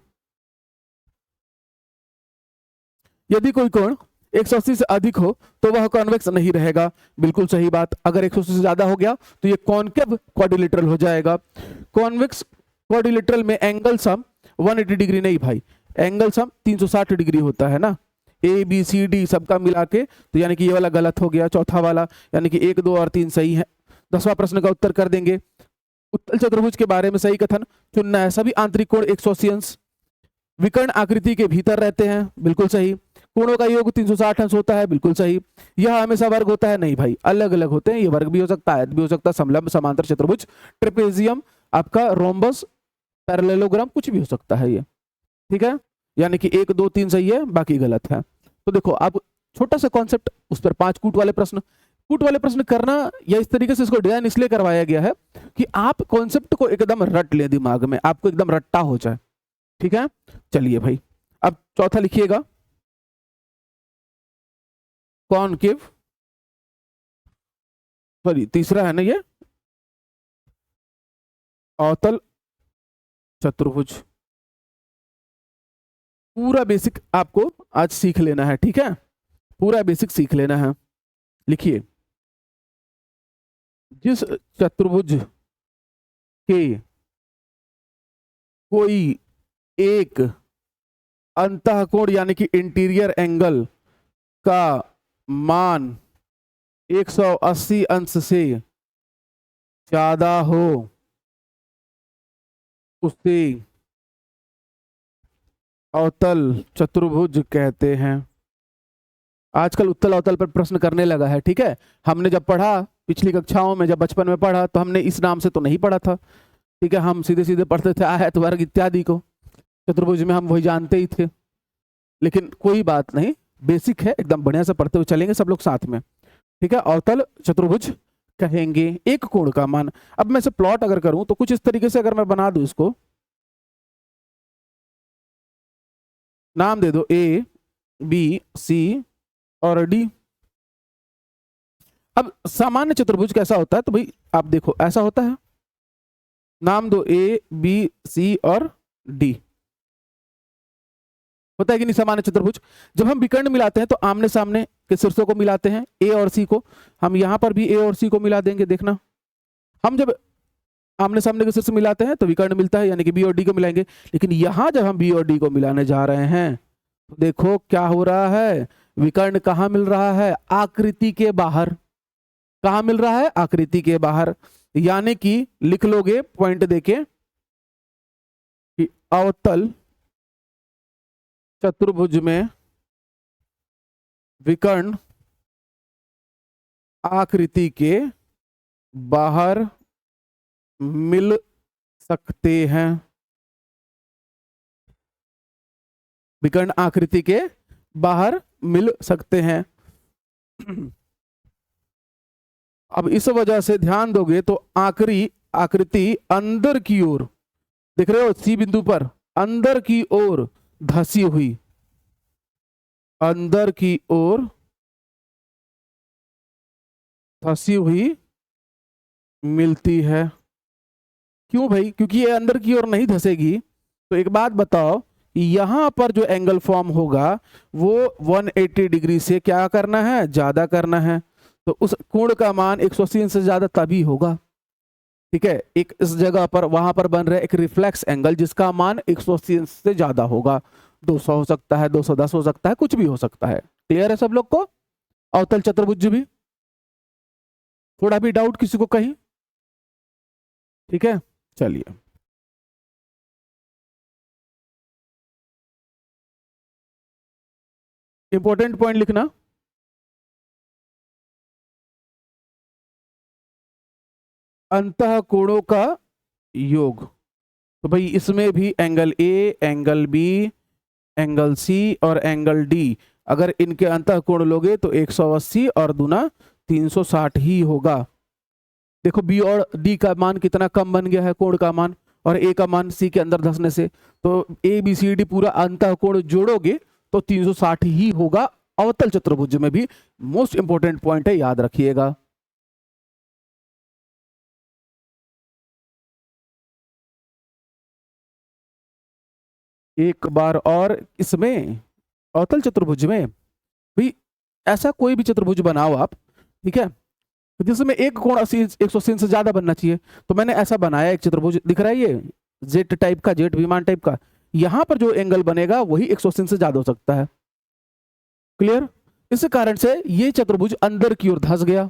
यदि कोई कोण 180 से अधिक हो तो वह कॉन्वेक्स नहीं रहेगा, बिल्कुल सही बात। अगर 180 से ज्यादा हो गया तो ये कॉन्केव क्वाड्रिलेटरल हो जाएगा। कॉन्वेक्स क्वाड्रिलेटरल में एंगल सम 180 डिग्री नहीं भाई, एंगल सम 360 डिग्री होता है ना, ए बी सी डी सबका मिला के, तो यानी कि ये वाला गलत हो गया, चौथा वाला, यानी कि 1, 2 और 3 सही है। 10वां प्रश्न का उत्तर कर देंगे। उत्तल चतुर्भुज के बारे में सही कथन चुनना है। सभी आंतरिक कोण 180 अंश विकर्ण आकृति के भीतर रहते हैं, बिल्कुल सही। कोणों का योग 360 अंश होता है, बिल्कुल सही। यह हमेशा वर्ग होता है? नहीं भाई, अलग अलग होते हैं, ये वर्ग भी हो सकता है, भी हो सकता है, समलंब, समांतर चतुर्भुज, ट्रेपेजियम, आपका रोम्बस, पैरेललोग्राम, कुछ भी हो सकता है ये, ठीक है। यानी कि 1, 2, 3 सही है, बाकी गलत है। तो देखो, आप छोटा सा कॉन्सेप्ट, उस पर 5 कूट वाले प्रश्न, कूट वाले प्रश्न करना, या इस तरीके से इसको डिजाइन इसलिए करवाया गया है कि आप कॉन्सेप्ट को एकदम रट ले दिमाग में, आपको एकदम रट्टा हो जाए, ठीक है। चलिए भाई, अब चौथा लिखिएगा, कॉनकेव, सॉरी तीसरा है ना ये, अवतल चतुर्भुज। पूरा बेसिक आपको आज सीख लेना है, ठीक है, पूरा बेसिक सीख लेना है। लिखिए, जिस चतुर्भुज के कोई एक अंतःकोण यानी कि इंटीरियर एंगल का मान 180 अंश से ज्यादा हो उसे अवतल चतुर्भुज कहते हैं। आजकल उत्तल अवतल पर प्रश्न करने लगा है, ठीक है। हमने जब पढ़ा पिछली कक्षाओं में, जब बचपन में पढ़ा, तो हमने इस नाम से तो नहीं पढ़ा था, ठीक है। हम सीधे सीधे पढ़ते थे आयत, वर्ग इत्यादि को, चतुर्भुज में हम वही जानते ही थे। लेकिन कोई बात नहीं, बेसिक है, एकदम बढ़िया से पढ़ते हुए चलेंगे सब लोग साथ में, ठीक है। अवतल चतुर्भुज कहेंगे एक कोण का मान। अब मैं इसे प्लॉट अगर करूं तो कुछ इस तरीके से अगर मैं बना दूं, इसको नाम दे दो ए बी सी और डी। अब सामान्य चतुर्भुज कैसा होता है? तो भाई आप देखो, ऐसा होता है, नाम दो ए बी सी और डी, होता है कि नहीं सामान्य चतुर्भुज? जब हम विकर्ण मिलाते हैं तो आमने सामने के शीर्षों को मिलाते हैं, ए और सी को। हम यहां पर भी ए और सी को मिला देंगे, देखना। हम जब आमने सामने के शीर्ष मिलाते हैं तो विकर्ण मिलता है, यानी कि बी और डी को मिलाएंगे। लेकिन यहां जब हम बी और डी को मिलाने जा रहे हैं तो देखो क्या हो रहा है, विकर्ण कहां मिल रहा है? आकृति के बाहर। कहां मिल रहा है? आकृति के बाहर। यानी कि लिख लोगे पॉइंट देके, अवतल चतुर्भुज में विकर्ण आकृति के बाहर मिल सकते हैं। विकर्ण आकृति के बाहर मिल सकते हैं। अब इस वजह से ध्यान दोगे तो आकृति अंदर की ओर, देख रहे हो सी बिंदु पर, अंदर की ओर धसी हुई, अंदर की ओर धसी हुई मिलती है। क्यों भाई? क्योंकि ये अंदर की ओर नहीं धसेगी। तो एक बात बताओ, यहां पर जो एंगल फॉर्म होगा वो 180 डिग्री से क्या करना है? ज्यादा करना है। तो उस कोण का मान 180 से ज्यादा तभी होगा। ठीक है, एक इस जगह पर वहां पर बन रहा है एक रिफ्लेक्स एंगल जिसका मान 180 से ज्यादा होगा। 200 हो सकता है, 210 हो सकता है, कुछ भी हो सकता है। क्लियर है सब लोग को? अवतल चतुर्भुज भी थोड़ा भी डाउट किसी को कहीं? ठीक है, चलिए इंपॉर्टेंट पॉइंट लिखना। अंतः कोणों का योग। तो भाई इसमें भी angle A, angle B, angle C और एंगल डी, अगर इनके अंतः कोण लोगे तो 180 और दूना 360 ही होगा। देखो बी और डी का मान कितना कम बन गया है कोण का मान, और ए का मान सी के अंदर धसने से। तो ए बी सी डी पूरा अंतः कोण जोड़ोगे तो 360 ही होगा। अवतल चतुर्भुज में भी मोस्ट इंपोर्टेंट पॉइंट है, याद रखिएगा। एक बार और इसमें अवतल चतुर्भुज में भी ऐसा कोई भी चतुर्भुज बनाओ आप, ठीक है, जिसमें एक कोण 180 से ज्यादा बनना चाहिए। तो मैंने ऐसा बनाया एक चतुर्भुज, दिख रहा है ये जेट टाइप का, जेट विमान टाइप का। यहां पर जो एंगल बनेगा वही 180 से ज्यादा हो सकता है। क्लियर? इस कारण से ये चतुर्भुज अंदर की ओर धस गया।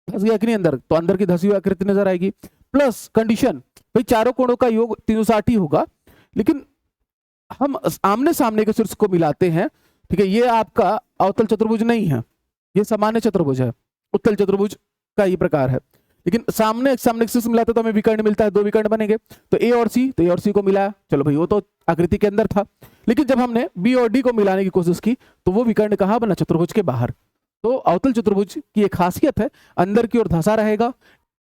धस गया कि नहीं अंदर? तो अंदर की धसी हुई आकृति नजर आएगी। प्लस कंडीशन, भाई चारों कोणों का योग 360 ही होगा, लेकिन हम आमने सामने के शीर्ष को मिलाते हैं। ठीक है, ये आपका अवतल चतुर्भुज नहीं है, ये सामान्य चतुर्भुज है। उत्तल चतुर्भुज का ये प्रकार है, लेकिन सामने सामने शीर्ष मिलाते तो हमें विकर्ण मिलता है, 2 विकर्ण बनेंगे। तो ए और सी, तो ए और सी को मिलाया, चलो भाई वो तो आकृति के अंदर था। लेकिन जब हमने बी और डी को मिलाने की कोशिश की तो वो विकर्ण कहाँ बना? चतुर्भुज के बाहर। तो अवतल चतुर्भुज की एक खासियत है, अंदर की ओर धंसा रहेगा,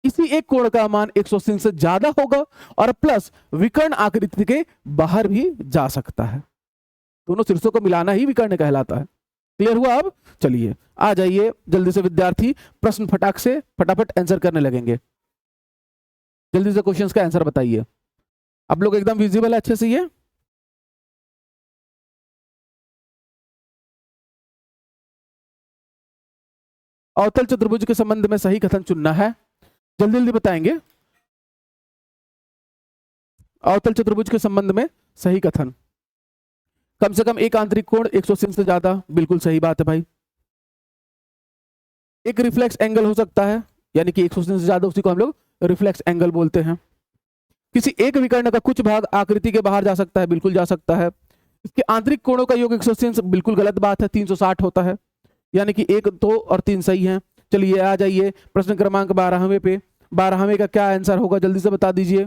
किसी एक कोण का मान 180 से ज्यादा होगा, और प्लस विकर्ण आकृति के बाहर भी जा सकता है। दोनों शीर्षों को मिलाना ही विकर्ण कहलाता है। क्लियर हुआ? अब चलिए आ जाइए जल्दी से विद्यार्थी, प्रश्न फटाफट आंसर करने लगेंगे। जल्दी से क्वेश्चंस का आंसर बताइए। आप लोग एकदम विजिबल है अच्छे से? ये अवतल चतुर्भुज के संबंध में सही कथन चुनना है, जल्दी जल्दी बताएंगे। अवतल चतुर्भुज के संबंध में सही कथन, कम से कम एक आंतरिक कोण 180 से ज्यादा, बिल्कुल सही बात है भाई। एक रिफ्लेक्स एंगल हो सकता है, यानी कि 180 से ज्यादा, उसी को हम लोग रिफ्लेक्स एंगल बोलते हैं। किसी एक विकर्ण का कुछ भाग आकृति के बाहर जा सकता है, बिल्कुल जा सकता है। इसके आंतरिक कोणों का योग 180 से, बिल्कुल गलत बात है, 360 होता है, यानी कि 1, 2 और 3 सही है। चलिए आ जाइए प्रश्न क्रमांक 12वें पे। 12वें का क्या आंसर होगा जल्दी से बता दीजिए।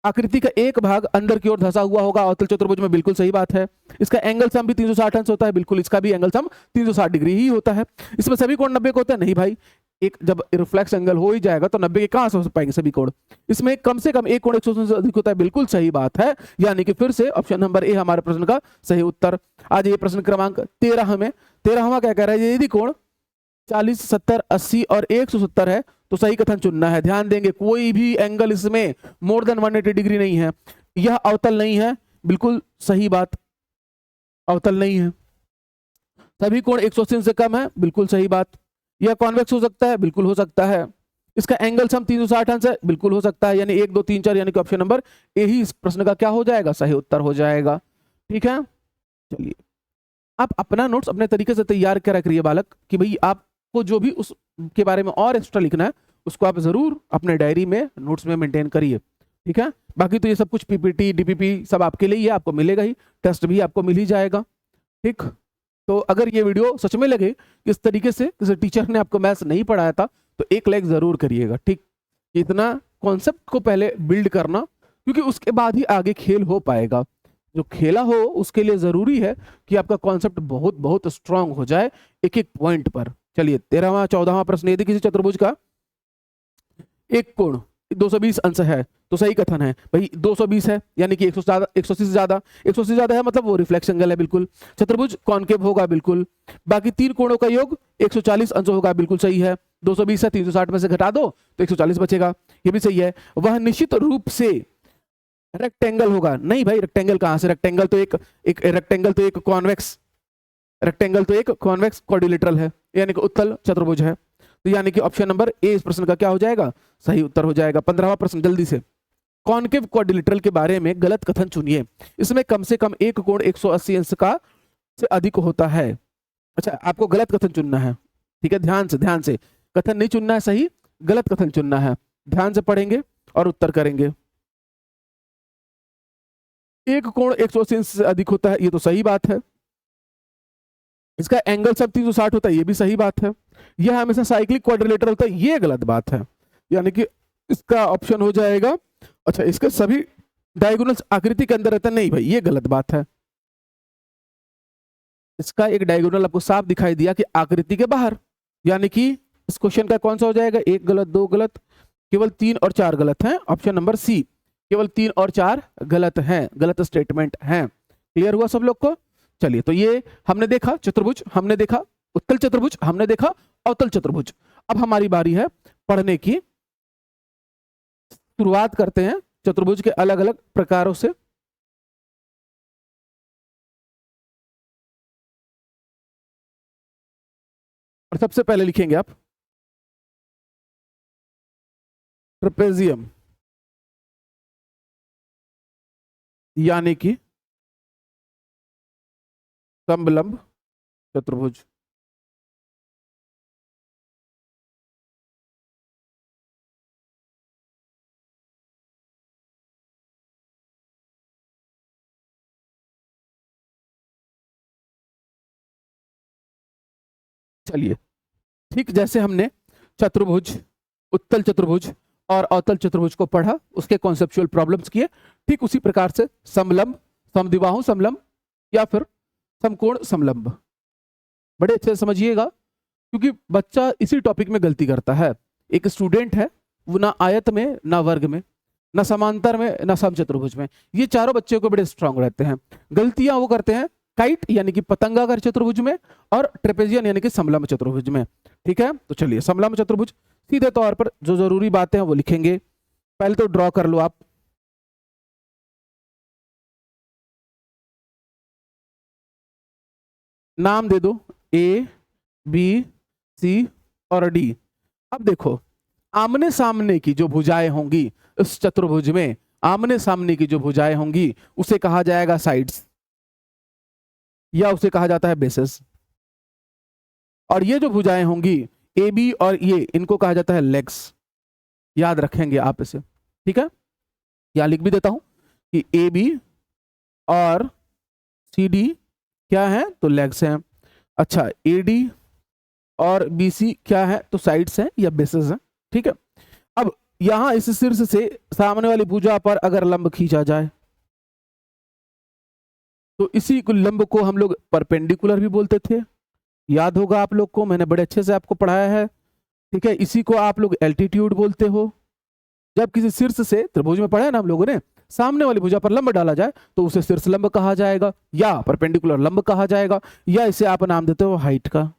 आकृति का एक भाग अंदर की ओर धंसा हुआ होगा अवतल चतुर्भुज में, बिल्कुल सही बात है। इसका एंगल सम भी 360 अंश होता है, बिल्कुल इसका भी एंगल सम 360 डिग्री ही होता है। इसमें सभी कोण 90 के होते हैं? नहीं भाई, एक जब रिफ्लेक्स एंगल हो ही जाएगा तो 90 के कहां से हो पाएंगे सभी कोण? इसमें कम से कम एक कोण 180 से अधिक होता है, बिल्कुल सही बात है। यानी कि फिर से ऑप्शन नंबर ए हमारे प्रश्न का सही उत्तर। आज ये प्रश्न क्रमांक 13 में, 13वां क्या कह रहा है? यदि कोण 40, 70, 80 और 170 है तो सही कथन चुनना है। ध्यान देंगे कोई भी एंगल इसमें मोर देन 180 डिग्री नहीं है, यह अवतल नहीं है, बिल्कुल सही बात, अवतल नहीं है। सभी कोण 180 से कम है, बिल्कुल सही बात। यह कॉन्वेक्स हो सकता है, बिल्कुल हो सकता है। इसका एंगल सम 360 अंश है, बिल्कुल हो सकता है। यानी 1, 2, 3, 4, यानी कि ऑप्शन नंबर ए ही इस प्रश्न का क्या हो जाएगा? सही उत्तर हो जाएगा। ठीक है, चलिए आप अपना नोट्स अपने तरीके से तैयार कर रखिए बालक, कि भाई आपको जो भी उसके बारे में और एक्स्ट्रा लिखना है उसको आप जरूर अपने डायरी में, नोट्स में मेंटेन करिए। ठीक है, बाकी तो ये सब कुछ पीपीटी डीपीपी सब आपके लिए ही है, आपको मिलेगा ही, टेस्ट भी आपको मिल ही जाएगा। ठीक, तो अगर ये वीडियो सच में लगे इस तरीके से किसी टीचर ने आपको मैथ्स नहीं पढ़ाया था तो एक लाइक जरूर करिएगा। ठीक, इतना कॉन्सेप्ट को पहले बिल्ड करना, क्योंकि उसके बाद ही आगे खेल हो पाएगा। जो खेला हो उसके लिए जरूरी है कि आपका कॉन्सेप्ट बहुत बहुत स्ट्रांग हो जाए एक एक पॉइंट पर। चलिए 13वां 14वां प्रश्न, यदि किसी चतुर्भुज का एक कोण 220 अंश है तो सही कथन है। भाई 220 है यानी कि 180 से ज्यादा, 180 से ज्यादा है मतलब वो रिफ्लेक्स एंगल है, बिल्कुल। चतुर्भुज कॉनकेव होगा, बिल्कुल। बाकी तीन कोणों का योग 140 अंश होगा, बिल्कुल सही है। 220 है, 360 में से घटा दो तो 140 बचेगा, ये भी सही है। वह निश्चित रूप से रेक्टेंगल होगा। नहीं भाई, रेक्टेंगल कहां से, रेक्टेंगल तो एक कॉन्वेक्स, रेक्टेंगल तो एक कॉन्वेक्स क्वाड्रिलेटरल है, यानी कि उत्तल चतुर्भुज है। तो यानी कि ऑप्शन नंबर ए इस प्रश्न का क्या हो जाएगा, सही उत्तर हो जाएगा। 15वां प्रश्न जल्दी से, कॉनकेव क्वाड्रिलेटरल के बारे में गलत कथन चुनिए। इसमें कम से कम एक कोण 180 अंश का से अधिक होता है। अच्छा, आपको गलत कथन चुनना है, ठीक है, ध्यान से कथन नहीं चुनना है, सही गलत कथन चुनना है। ध्यान से पढ़ेंगे और उत्तर करेंगे। एक कोण 180 अंश से अधिक होता है, ये तो सही बात है। इसका एंगल सब 360 होता है, ये भी सही बात है। यह हमेशा साइक्लिक क्वाड्रिलेटरल होता है, ये गलत बात है, यानी कि इसका ऑप्शन हो जाएगा। अच्छा, इसके सभी डायगोनल्स आकृति के अंदर रहता है, नहीं भाई ये गलत बात है। इसका एक डायगोनल आपको साफ दिखाई दिया कि आकृति के बाहर, यानी कि इस क्वेश्चन का कौन सा हो जाएगा, एक गलत, दो गलत, केवल 3 और 4 गलत हैं। ऑप्शन नंबर सी, केवल 3 और 4 गलत हैं, गलत स्टेटमेंट हैं। क्लियर हुआ सब लोग को? चलिए, तो ये हमने देखा चतुर्भुज, हमने देखा उत्तल चतुर्भुज, हमने देखा अवतल चतुर्भुज। अब हमारी बारी है पढ़ने की। शुरुआत करते हैं चतुर्भुज के अलग अलग प्रकारों से। और सबसे पहले लिखेंगे आप ट्रेपेजियम, यानी कि समलंब चतुर्भुज। चलिए, ठीक जैसे हमने चतुर्भुज, उत्तल चतुर्भुज और अवतल चतुर्भुज को पढ़ा, उसके कॉन्सेप्चुअल प्रॉब्लम्स किए, ठीक उसी प्रकार से समलंब, समद्विबाहु समलंब या फिर समकोण समलंब, बड़े अच्छे से समझिएगा, क्योंकि बच्चा इसी टॉपिक में गलती करता है। एक स्टूडेंट है, वो ना आयत में, ना वर्ग में, ना समांतर में, ना समचतुर्भुज में, ये चारों बच्चों को बड़े स्ट्रांग रहते हैं। गलतियां वो करते हैं काइट यानी कि पतंगाकार चतुर्भुज में और ट्रेपेजियन यानी कि समलंब चतुर्भुज में। ठीक है, तो चलिए समलंब चतुर्भुज सीधे तौर पर जो जरूरी बातें हैं वो लिखेंगे। पहले तो ड्रॉ कर लो आप। नाम दे दो ए, बी, सी और डी। अब देखो, आमने सामने की जो भुजाएं होंगी इस चतुर्भुज में, आमने सामने की जो भुजाएं होंगी उसे कहा जाएगा साइड्स, या उसे कहा जाता है बेसेस। और ये जो भुजाएं होंगी ए बी और ये, इनको कहा जाता है लेग्स। याद रखेंगे आप इसे, ठीक है। या लिख भी देता हूं कि ए बी और सी डी क्या है, तो लेग्स हैं। अच्छा, ए डी और बी सी क्या है, तो साइड्स हैं या बेसेस हैं, ठीक है। अब यहां इस शीर्ष से सामने वाली भुजा पर अगर लंब खींचा जाए तो इसी को लंब को हम लोग परपेंडिकुलर भी बोलते थे, याद होगा आप लोग को, मैंने बड़े अच्छे से आपको पढ़ाया है, ठीक है। इसी को आप लोग एल्टीट्यूड बोलते हो। जब किसी शीर्ष से, त्रिभुज में पढ़ा है ना हम लोगों ने, सामने वाली भुजा पर लंब डाला जाए तो उसे शीर्ष लंब कहा जाएगा या परपेंडिकुलर लंब कहा जाएगा, या इसे आप नाम देते हो हाइट का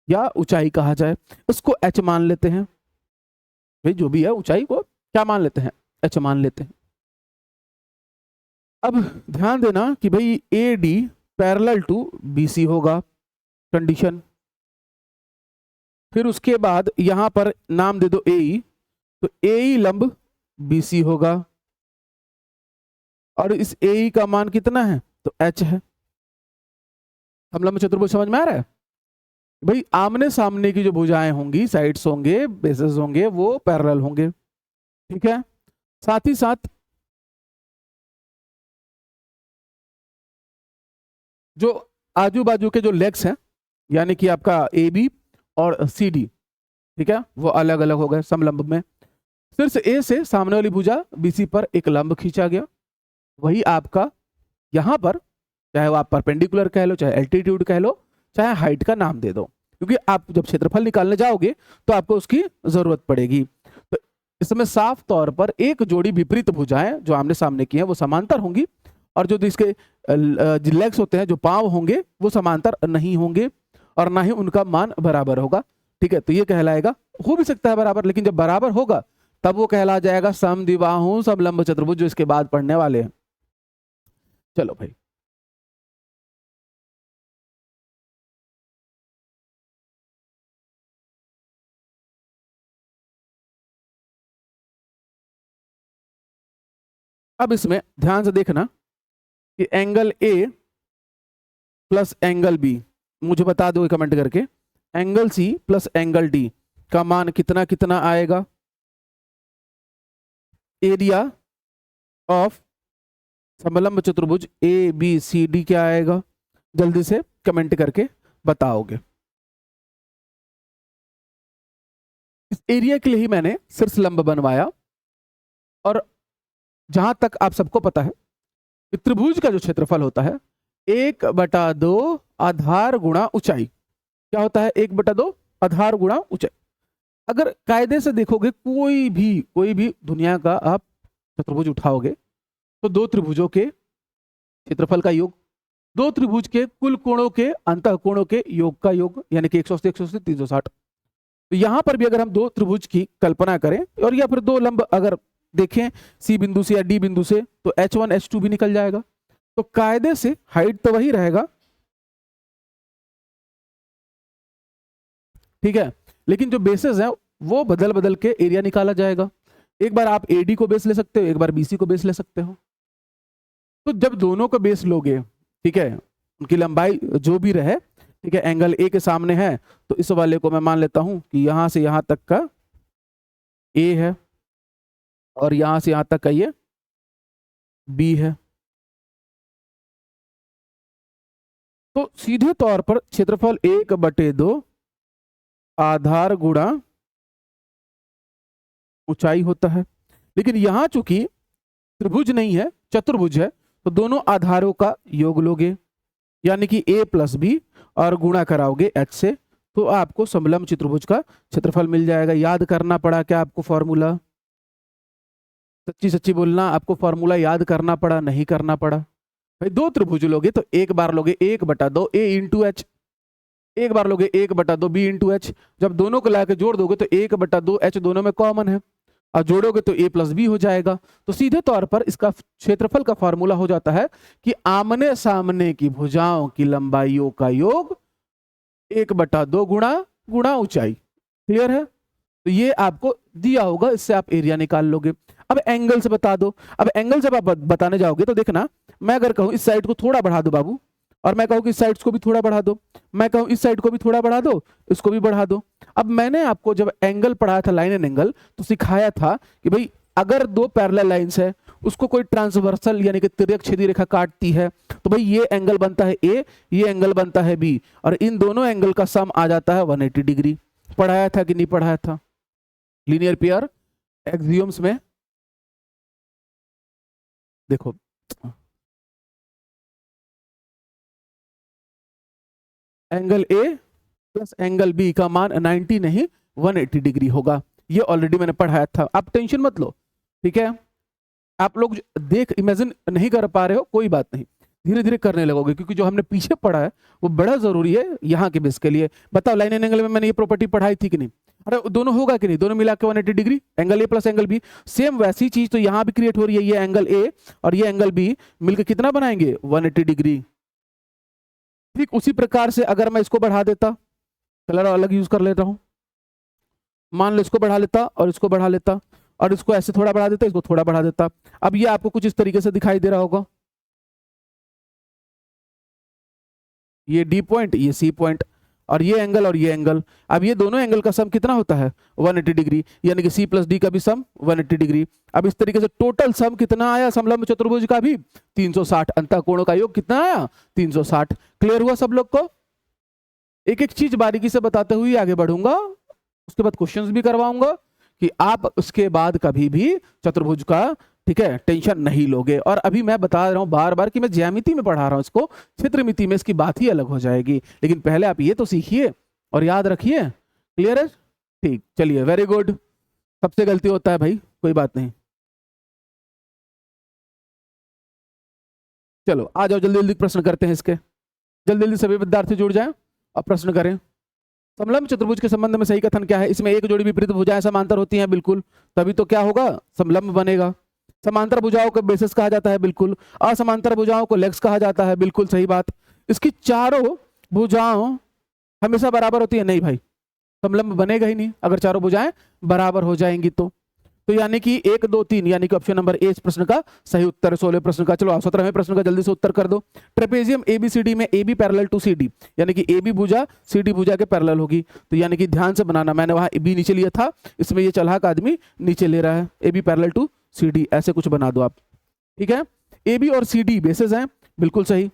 या ऊंचाई कहा जाए। इसको एच मान लेते हैं, भाई जो भी है ऊंचाई को क्या मान लेते हैं, एच मान लेते हैं। अब ध्यान देना कि भाई A D parallel to B C होगा, कंडीशन। फिर उसके बाद यहां पर नाम दे दो ए ई, तो ए ई लंब बी सी होगा, और इस ए ई का मान कितना है, तो एच है। हम लंब चतुर्भुज समझ में आ रहा है भाई? आमने सामने की जो भुजाएं होंगी, साइड्स होंगे, बेसेस होंगे, वो पैरेलल होंगे, ठीक है। साथ ही साथ जो आजू बाजू के जो लेग्स हैं, यानी कि आपका ए बी और सी डी, ठीक है, वो अलग अलग हो गए समलंब में। शीर्ष ए से सामने वाली भुजा बीसी पर एक लंब खींचा गया, वही आपका यहां पर, चाहे वो आप परपेंडिकुलर कह लो, चाहे एल्टीट्यूड कह लो, चाहे हाइट का नाम दे दो, क्योंकि आप जब क्षेत्रफल निकालने जाओगे तो आपको उसकी जरूरत पड़ेगी। तो इसमें साफ तौर पर एक जोड़ी विपरीत भुजाएं जो आमने सामने की हैं वो समांतर होंगी, और जो इसके लेग्स होते हैं, जो पांव होंगे, वो समांतर नहीं होंगे और ना ही उनका मान बराबर होगा। ठीक है, तो ये कहलाएगा, हो भी सकता है बराबर, लेकिन जब बराबर होगा तब वो कहला जाएगा समद्विबाहु समलंब चतुर्भुज, जो इसके बाद पढ़ने वाले हैं। चलो भाई, अब इसमें ध्यान से देखना कि angle A plus angle B, मुझे बता दो कमेंट करके, angle C plus angle D का मान कितना कितना आएगा। एरिया ऑफ समलंब चतुर्भुज ए बी सी डी क्या आएगा, जल्दी से कमेंट करके बताओगे। इस एरिया के लिए ही मैंने शीर्ष लंब बनवाया, और जहां तक आप सबको पता है कि त्रिभुज का जो क्षेत्रफल होता है 1/2 आधार गुणा ऊंचाई, क्या होता है 1/2 आधार गुणा ऊंचाई। अगर कायदे से देखोगे, कोई भी दुनिया का आप चतुर्भुज उठाओगे तो दो त्रिभुजों के क्षेत्रफल का योग, दो त्रिभुज के कुल कोणों के अंतः कोणों के योग का योग, यानी कि 180 180 360। तो यहां पर भी अगर हम दो त्रिभुज की कल्पना करें, और या फिर दो लंब अगर देखें सी बिंदु से या डी बिंदु से, तो H1 H2 भी निकल जाएगा। तो कायदे से हाइट तो वही रहेगा, ठीक है, लेकिन जो बेसेस है वो बदल बदल के एरिया निकाला जाएगा। एक बार आप एडी को बेस ले सकते हो, एक बार बीसी को बेस ले सकते हो। तो जब दोनों को बेस लोगे, ठीक है, उनकी लंबाई जो भी रहे, ठीक है, एंगल ए के सामने है, तो इस वाले को मैं मान लेता हूं कि यहां से यहां तक का ए है, और यहां से यहां तक का ये बी है। तो सीधे तौर पर क्षेत्रफल 1/2 आधार गुणा ऊंचाई होता है। लेकिन यहां चूंकि त्रिभुज नहीं है, चतुर्भुज है, तो दोनों आधारों का योग लोगे, यानी कि a प्लस बी, और गुणा कराओगे h से, तो आपको समलंब चतुर्भुज का क्षेत्रफल मिल जाएगा। याद करना पड़ा क्या आपको फॉर्मूला? सच्ची सच्ची बोलना, आपको फॉर्मूला याद करना पड़ा, नहीं करना पड़ा? भाई दो त्रिभुज लोगे तो एक बार लोगे 1/2 a इंटू एच, एक बार लोगे 1/2 b इंटू एच। जब दोनों को लाके जोड़ दोगे तो 1/2 h दोनों में कॉमन है, और जोड़ोगे तो a प्लस बी हो जाएगा। तो सीधे तौर पर इसका क्षेत्रफल का फॉर्मूला हो जाता है कि आमने सामने की भुजाओं की लंबाइयों का योग 1/2 गुणा गुणा ऊंचाई। क्लियर है? तो ये आपको दिया होगा, इससे आप एरिया निकाल लोगे। अब एंगल से बता दो। अब एंगल जब आप बताने जाओगे तो देखना, मैं अगर कहूं इस साइड को थोड़ा बढ़ा दो बाबू, और मैं कहूं कि इस साइड को भी थोड़ा बढ़ा दो, मैं कहूं इस साइड को भी थोड़ा बढ़ा दो, इसको भी बढ़ा दो। अब मैंने आपको जब एंगल पढ़ाया था, लाइन एंड एंगल, तो सिखाया था कि भाई अगर दो पैरेलल लाइंस है, उसको कोई ट्रांसवर्सल यानी कि तिर्यक छेदी रेखा काटती है, तो भाई ये एंगल बनता है ए, ये एंगल बनता है बी, और इन दोनों एंगल का सम आ जाता है 180 डिग्री। पढ़ाया था कि नहीं पढ़ाया था? लीनियर पेयर एक्सियोम्स में देखो, angle A plus angle B का मान 90 नहीं 180 डिग्री होगा। ये ऑलरेडी मैंने पढ़ाया था, आप टेंशन मत लो, ठीक है। आप लोग देख इमेजिन नहीं कर पा रहे हो, कोई बात नहीं, धीरे धीरे करने लगोगे, क्योंकि जो हमने पीछे पढ़ा है वो बड़ा जरूरी है यहाँ के बेस के लिए। बताओ लाइन एंड एंगल में मैंने ये प्रॉपर्टी पढ़ाई थी कि नहीं? अरे दोनों होगा कि नहीं? दोनों मिला के 180 degree, angle A plus angle B. Same वैसी चीज तो यहाँ भी क्रिएट हो रही है, ये एंगल ए और ये एंगल बी मिलकर कितना बनाएंगे? 180 डिग्री। ठीक उसी प्रकार से अगर मैं इसको बढ़ा देता, कलर अलग यूज कर लेता हूं, मान लो इसको बढ़ा लेता और इसको बढ़ा लेता, और इसको ऐसे थोड़ा बढ़ा देता, इसको थोड़ा बढ़ा देता। अब ये आपको कुछ इस तरीके से दिखाई दे रहा होगा, ये डी पॉइंट, ये सी पॉइंट। और ये एंगल, अब ये दोनों एंगल का सम कितना होता है 180 डिग्री, यानी कि सी प्लस डी का भी सम 180 डिग्री। अब इस तरीके से टोटल सम कितना आया समलंब चतुर्भुज का भी 360, अंतःकोणों का योग कितना आया 360। क्लियर हुआ सब लोग को? एक एक चीज बारीकी से बताते हुए आगे बढ़ूंगा, उसके बाद क्वेश्चंस भी करवाऊंगा कि आप उसके बाद कभी भी चतुर्भुज का, ठीक है, टेंशन नहीं लोगे। और अभी मैं बता रहा हूं बार बार कि मैं ज्यामिति में पढ़ा रहा हूं इसको, क्षेत्रमिति में इसकी बात ही अलग हो जाएगी, लेकिन पहले आप ये तो सीखिए और याद रखिए। क्लियर है? ठीक, चलिए, वेरी गुड। सबसे गलती होता है भाई, कोई बात नहीं। चलो आ जाओ, जल्दी जल्दी प्रश्न करते हैं इसके, जल्दी जल्दी सभी विद्यार्थी जुड़ जाएं और प्रश्न करें। समलंब चतुर्भुज के संबंध में सही कथन क्या है? इसमें एक जोड़ी विपरीत भुजाएं समांतर होती हैं, बिल्कुल, तभी तो क्या होगा, समलंब बनेगा। समांतर भुजाओं को बेसिस कहा जाता है, बिल्कुल। असमांतर भुजाओं को लेग्स कहा जाता है, बिल्कुल सही बात। इसकी चारों भुजाओं हमेशा बराबर होती है? नहीं भाई, समलंब बनेगा ही नहीं अगर चारों भुजाएं बराबर हो जाएंगी तो यानी कि 1 2 3, यानी कि ऑप्शन नंबर ए इस प्रश्न का सही उत्तर है 16 प्रश्न का। चलो 17वें प्रश्न का जल्दी से उत्तर कर दो। ट्रेपेजियम एबीसीडी में A B parallel to C D, यानी कि ए बी भुजा सी डी भुजा के पैरेलल होगी, तो यानी कि ध्यान से बनाना, मैंने वहां बी नीचे लिया था, इसमें ये चलाक आदमी नीचे ले रहा है, A B parallel to C D, ऐसे कुछ बना दो आप, ठीक है। ए बी और सी डी बेसेस हैं, बिल्कुल सही,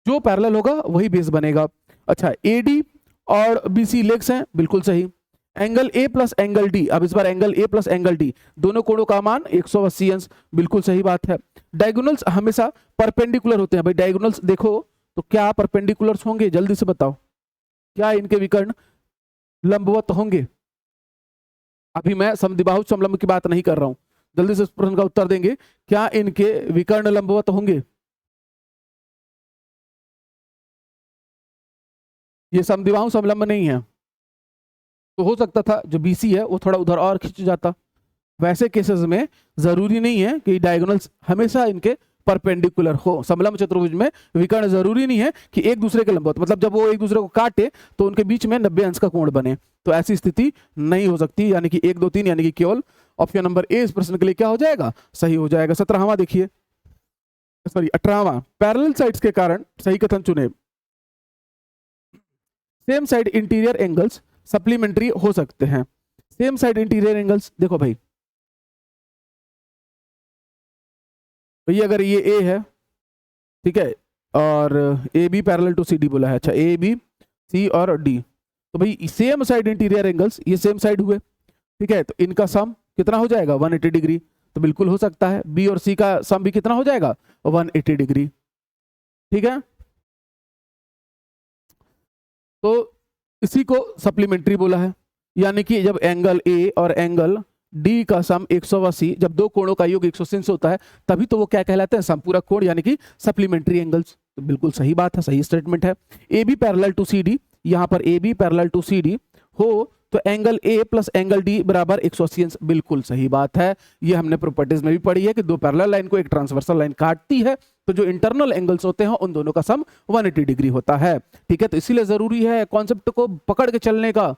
जो पैरेलल होगा वही बेस बनेगा। अच्छा, ए डी और बी सी लेग्स हैं, बिल्कुल सही। Angle A plus angle D, अब इस बार angle A plus angle D, दोनों कोणों का मान 180 अंश, बिल्कुल सही बात है। डायगोनल्स हमेशा परपेंडिकुलर होते हैं भाई, डायगोनल्स देखो तो क्या परपेंडिकुलर्स होंगे, जल्दी से बताओ, क्या इनके विकर्ण लंबवत होंगे? अभी मैं समद्विबाहु समलंब की बात नहीं कर रहा हूं, जल्दी से इस प्रश्न का उत्तर देंगे, क्या इनके विकर्ण लंबवत होंगे? ये समद्विबाहु समलंब नहीं है, तो हो सकता था जो बीसी है वो थोड़ा उधर और खिंच जाता। वैसे केसेस में जरूरी नहीं है कि डायगोनल्स हमेशा इनके परपेंडिकुलर हो। समलंब चतुर्भुज में विकर्ण जरूरी नहीं है कि एक दूसरे के लंबवत, मतलब जब वो एक दूसरे को काटे तो उनके बीच में 90 अंश का कोण बने, तो ऐसी स्थिति नहीं हो सकती। यानी कि 1 2 3, यानी कि केवल ऑप्शन नंबर ए इस प्रश्न के लिए क्या हो जाएगा, सही हो जाएगा। 17वां देखिए, सॉरी 18वां, पैरेलल साइड्स के कारण सही कथन चुने। Same side interior angles supplementary हो सकते हैं। सेम साइड इंटीरियर एंगल्स, देखो भाई, भैया अगर ये ए है, ठीक है, और A B parallel to C D बोला है, अच्छा ए बी सी और डी, तो भाई सेम साइड इंटीरियर एंगल्स, ये सेम साइड हुए, ठीक है, तो इनका सम कितना हो जाएगा 180 डिग्री, तो बिल्कुल हो सकता है। बी और सी का सम भी कितना हो जाएगा 180 डिग्री, ठीक है। तो इसी को सप्लीमेंट्री बोला है, यानी कि जब एंगल ए और एंगल डी का सम 180, जब दो कोणों का योग 180 होता है, तभी तो वो क्या कहलाते हैं, समपूरक कोण, यानी कि सप्लीमेंट्री एंगल्स। तो बिल्कुल सही बात है, सही स्टेटमेंट है। A B parallel to C D, यहां पर A B parallel to C D हो तो angle A plus angle D बराबर 180 अंश, बिल्कुल सही बात है। ये हमने प्रॉपर्टीज में भी पढ़ी है कि दो पैरेलल लाइन को एक ट्रांसवर्सल लाइन काटती है, तो जो इंटरनल एंगल्स होते हैं उन दोनों का सम 180 डिग्री होता है, ठीक है। तो इसीलिए जरूरी है कॉन्सेप्ट को पकड़ के चलने का,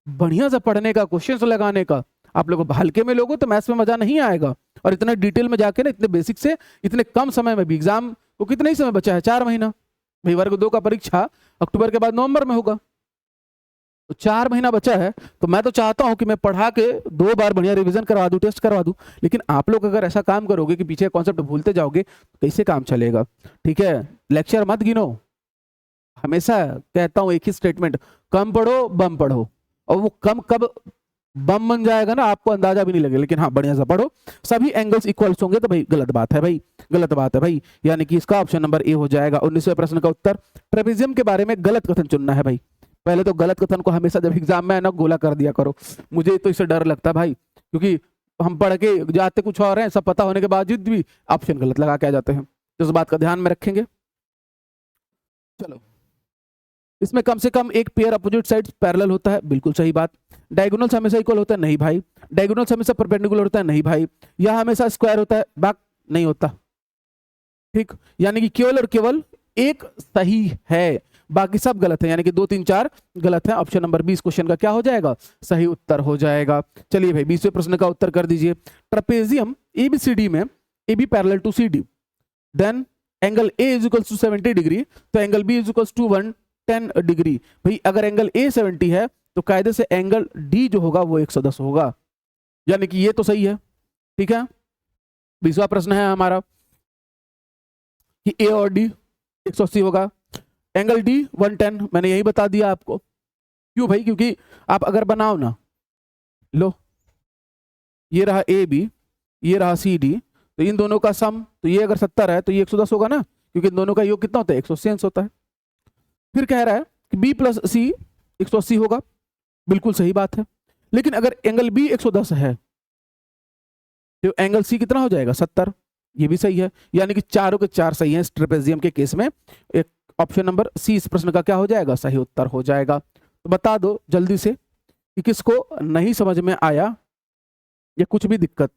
बढ़िया से पढ़ने का, क्वेश्चंस लगाने का। आप लोगों हल्के में लोगो तो मैथ्स में मजा नहीं आएगा, और इतना डिटेल में जाके ना, इतने बेसिक से इतने कम समय में भी, एग्जाम को कितना ही समय बचा है, 4 महीना भाई, वर्ग 2 का परीक्षा अक्टूबर के बाद नवंबर में होगा, तो 4 महीना बचा है। तो मैं तो चाहता हूं कि मैं पढ़ा के 2 बार बढ़िया रिवीजन करवा दूं, टेस्ट करवा दूं, लेकिन आप लोग अगर ऐसा काम करोगे कि पीछे कॉन्सेप्ट भूलते जाओगे तो कैसे काम चलेगा, ठीक है। लेक्चर मत गिनो, हमेशा कहता हूं एक ही स्टेटमेंट, कम पढ़ो बम पढ़ो, और वो कम कब बम बन जाएगा ना आपको अंदाजा भी नहीं लगेगा, लेकिन हाँ बढ़िया सा पढ़ो। सभी एंगल्स इक्वल्स होंगे तो भाई गलत बात है भाई, गलत बात है भाई, यानी कि इसका ऑप्शन नंबर ए हो जाएगा। 19वें प्रश्न का उत्तर, ट्रेपेजियम के बारे में गलत कथन चुनना है भाई। पहले तो गलत कथन को हमेशा जब एग्जाम में है ना गोला कर दिया करो, मुझे तो इससे डर लगता है भाई, क्योंकि हम पढ़ के जाते कुछ और हैं, सब पता होने के बावजूद भी ऑप्शन गलत लगा के आ जाते हैं, तो इस बात का ध्यान में रखेंगे। चलो, इसमें कम से कम एक पेयर अपोजिट साइड्स पैरेलल होता है, बिल्कुल सही बात। डायगोनल्स हमेशा इक्वल होता है, नहीं भाई। डायगोनल्स हमेशा परपेंडिकुलर होता है, नहीं भाई। यह हमेशा स्क्वायर होता है, बाक नहीं होता, ठीक। यानी कि केवल और केवल एक सही है, बाकी सब गलत है, यानी कि 2 3 4 गलत है। ऑप्शन नंबर 20 क्वेश्चन का क्या हो जाएगा, सही उत्तर हो जाएगा। चलिए भाई 20वें प्रश्न का उत्तर कर दीजिए। ट्रेपेजियम एबीसीडी में A B parallel to C D, then angle A is equals to 70 degree, तो angle B is equals to 1 degree. भाई अगर एंगल ए 70 है तो कायदे से एंगल डी जो होगा वो 110 होगा, यानी कि ये तो सही है। ठीक है, 20वां प्रश्न है हमारा कि ए और डी 180 होगा, एंगल डी 110, मैंने यही बता दिया आपको। क्यों भाई? क्योंकि आप अगर बनाओ ना, लो ये रहा ए बी, ये रहा सी डी, तो इन दोनों का सम, तो ये अगर 70 है तो ये 110 होगा ना, क्योंकि इन दोनों का योग कितना होता है? 180 होता है। फिर कह रहा है कि बी प्लस सी 180 होगा, बिल्कुल सही बात है। लेकिन अगर एंगल बी 110 है तो एंगल सी कितना हो जाएगा? 70, ये भी सही है, यानी कि चारों के चार सही हैं इस ट्रेपेजियम के केस में। एक ऑप्शन नंबर सी इस प्रश्न का क्या हो जाएगा? सही उत्तर हो जाएगा। तो बता दो जल्दी से कि किसको नहीं समझ में आया या कुछ भी दिक्कत।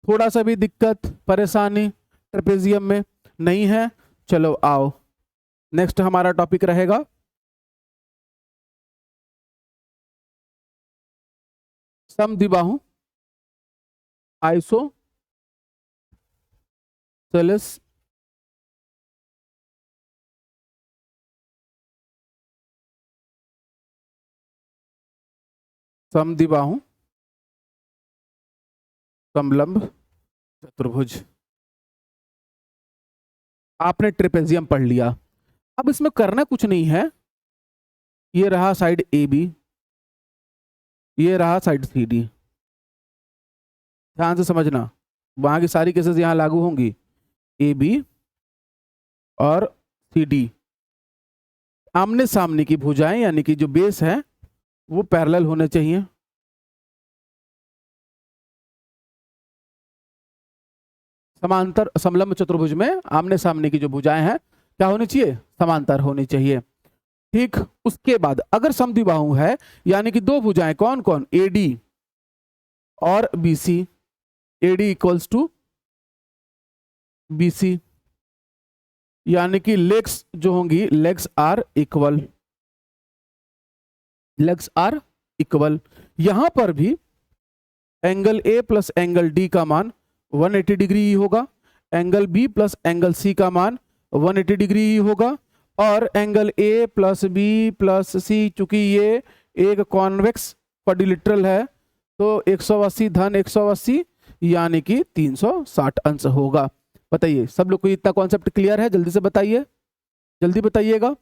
थोड़ा सा भी दिक्कत परेशानी ट्रेपेजियम में नहीं है? चलो आओ, नेक्स्ट हमारा टॉपिक रहेगा समद्विबाहु आइसोसेलेस समद्विबाहु समलंब चतुर्भुज। आपने ट्रेपेजियम पढ़ लिया, अब इसमें करना कुछ नहीं है। ये रहा साइड ए बी, ये रहा साइड सी डी, ध्यान से समझना, वहां की सारी केसेस यहां लागू होंगी। ए बी और सी डी आमने सामने की भुजाएं, यानी कि जो बेस है वो पैरेलल होने चाहिए। समांतर समलंब चतुर्भुज में आमने सामने की जो भुजाएं हैं क्या होनी चाहिए? समांतर होनी चाहिए। ठीक, उसके बाद अगर समद्विबाहु है, यानी कि दो भुजाएं, कौन कौन? एडी और BC, AD equals to BC, यानी कि लेग्स जो होंगी, legs are equal, legs are equal. यहां पर भी angle A plus angle D का मान 180 डिग्री ही होगा, angle B plus angle C का मान 180 डिग्री ही होगा, और angle A plus B plus C, चूंकि ये एक कॉन्वेक्स क्वाड्रिलेटरल है तो 180 धन 180 यानी कि 360 अंश होगा। बताइए सब लोग को इतना कॉन्सेप्ट क्लियर है? जल्दी से बताइए, जल्दी बताइएगा।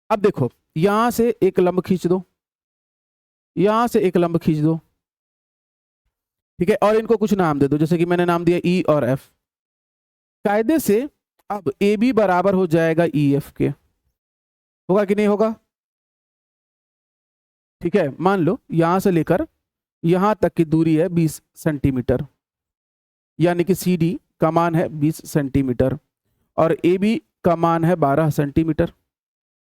अब देखो यहां से एक लंब खींच दो, यहां से एक लंब खींच दो, ठीक है, और इनको कुछ नाम दे दो, जैसे कि मैंने नाम दिया ई और एफ। कायदे से अब ए बी बराबर हो जाएगा ई एफ के, होगा कि नहीं होगा? ठीक है, मान लो यहां से लेकर यहां तक की दूरी है 20 सेंटीमीटर, यानी कि सी डी का मान है 20 सेंटीमीटर और ए बी का मान है 12 सेंटीमीटर,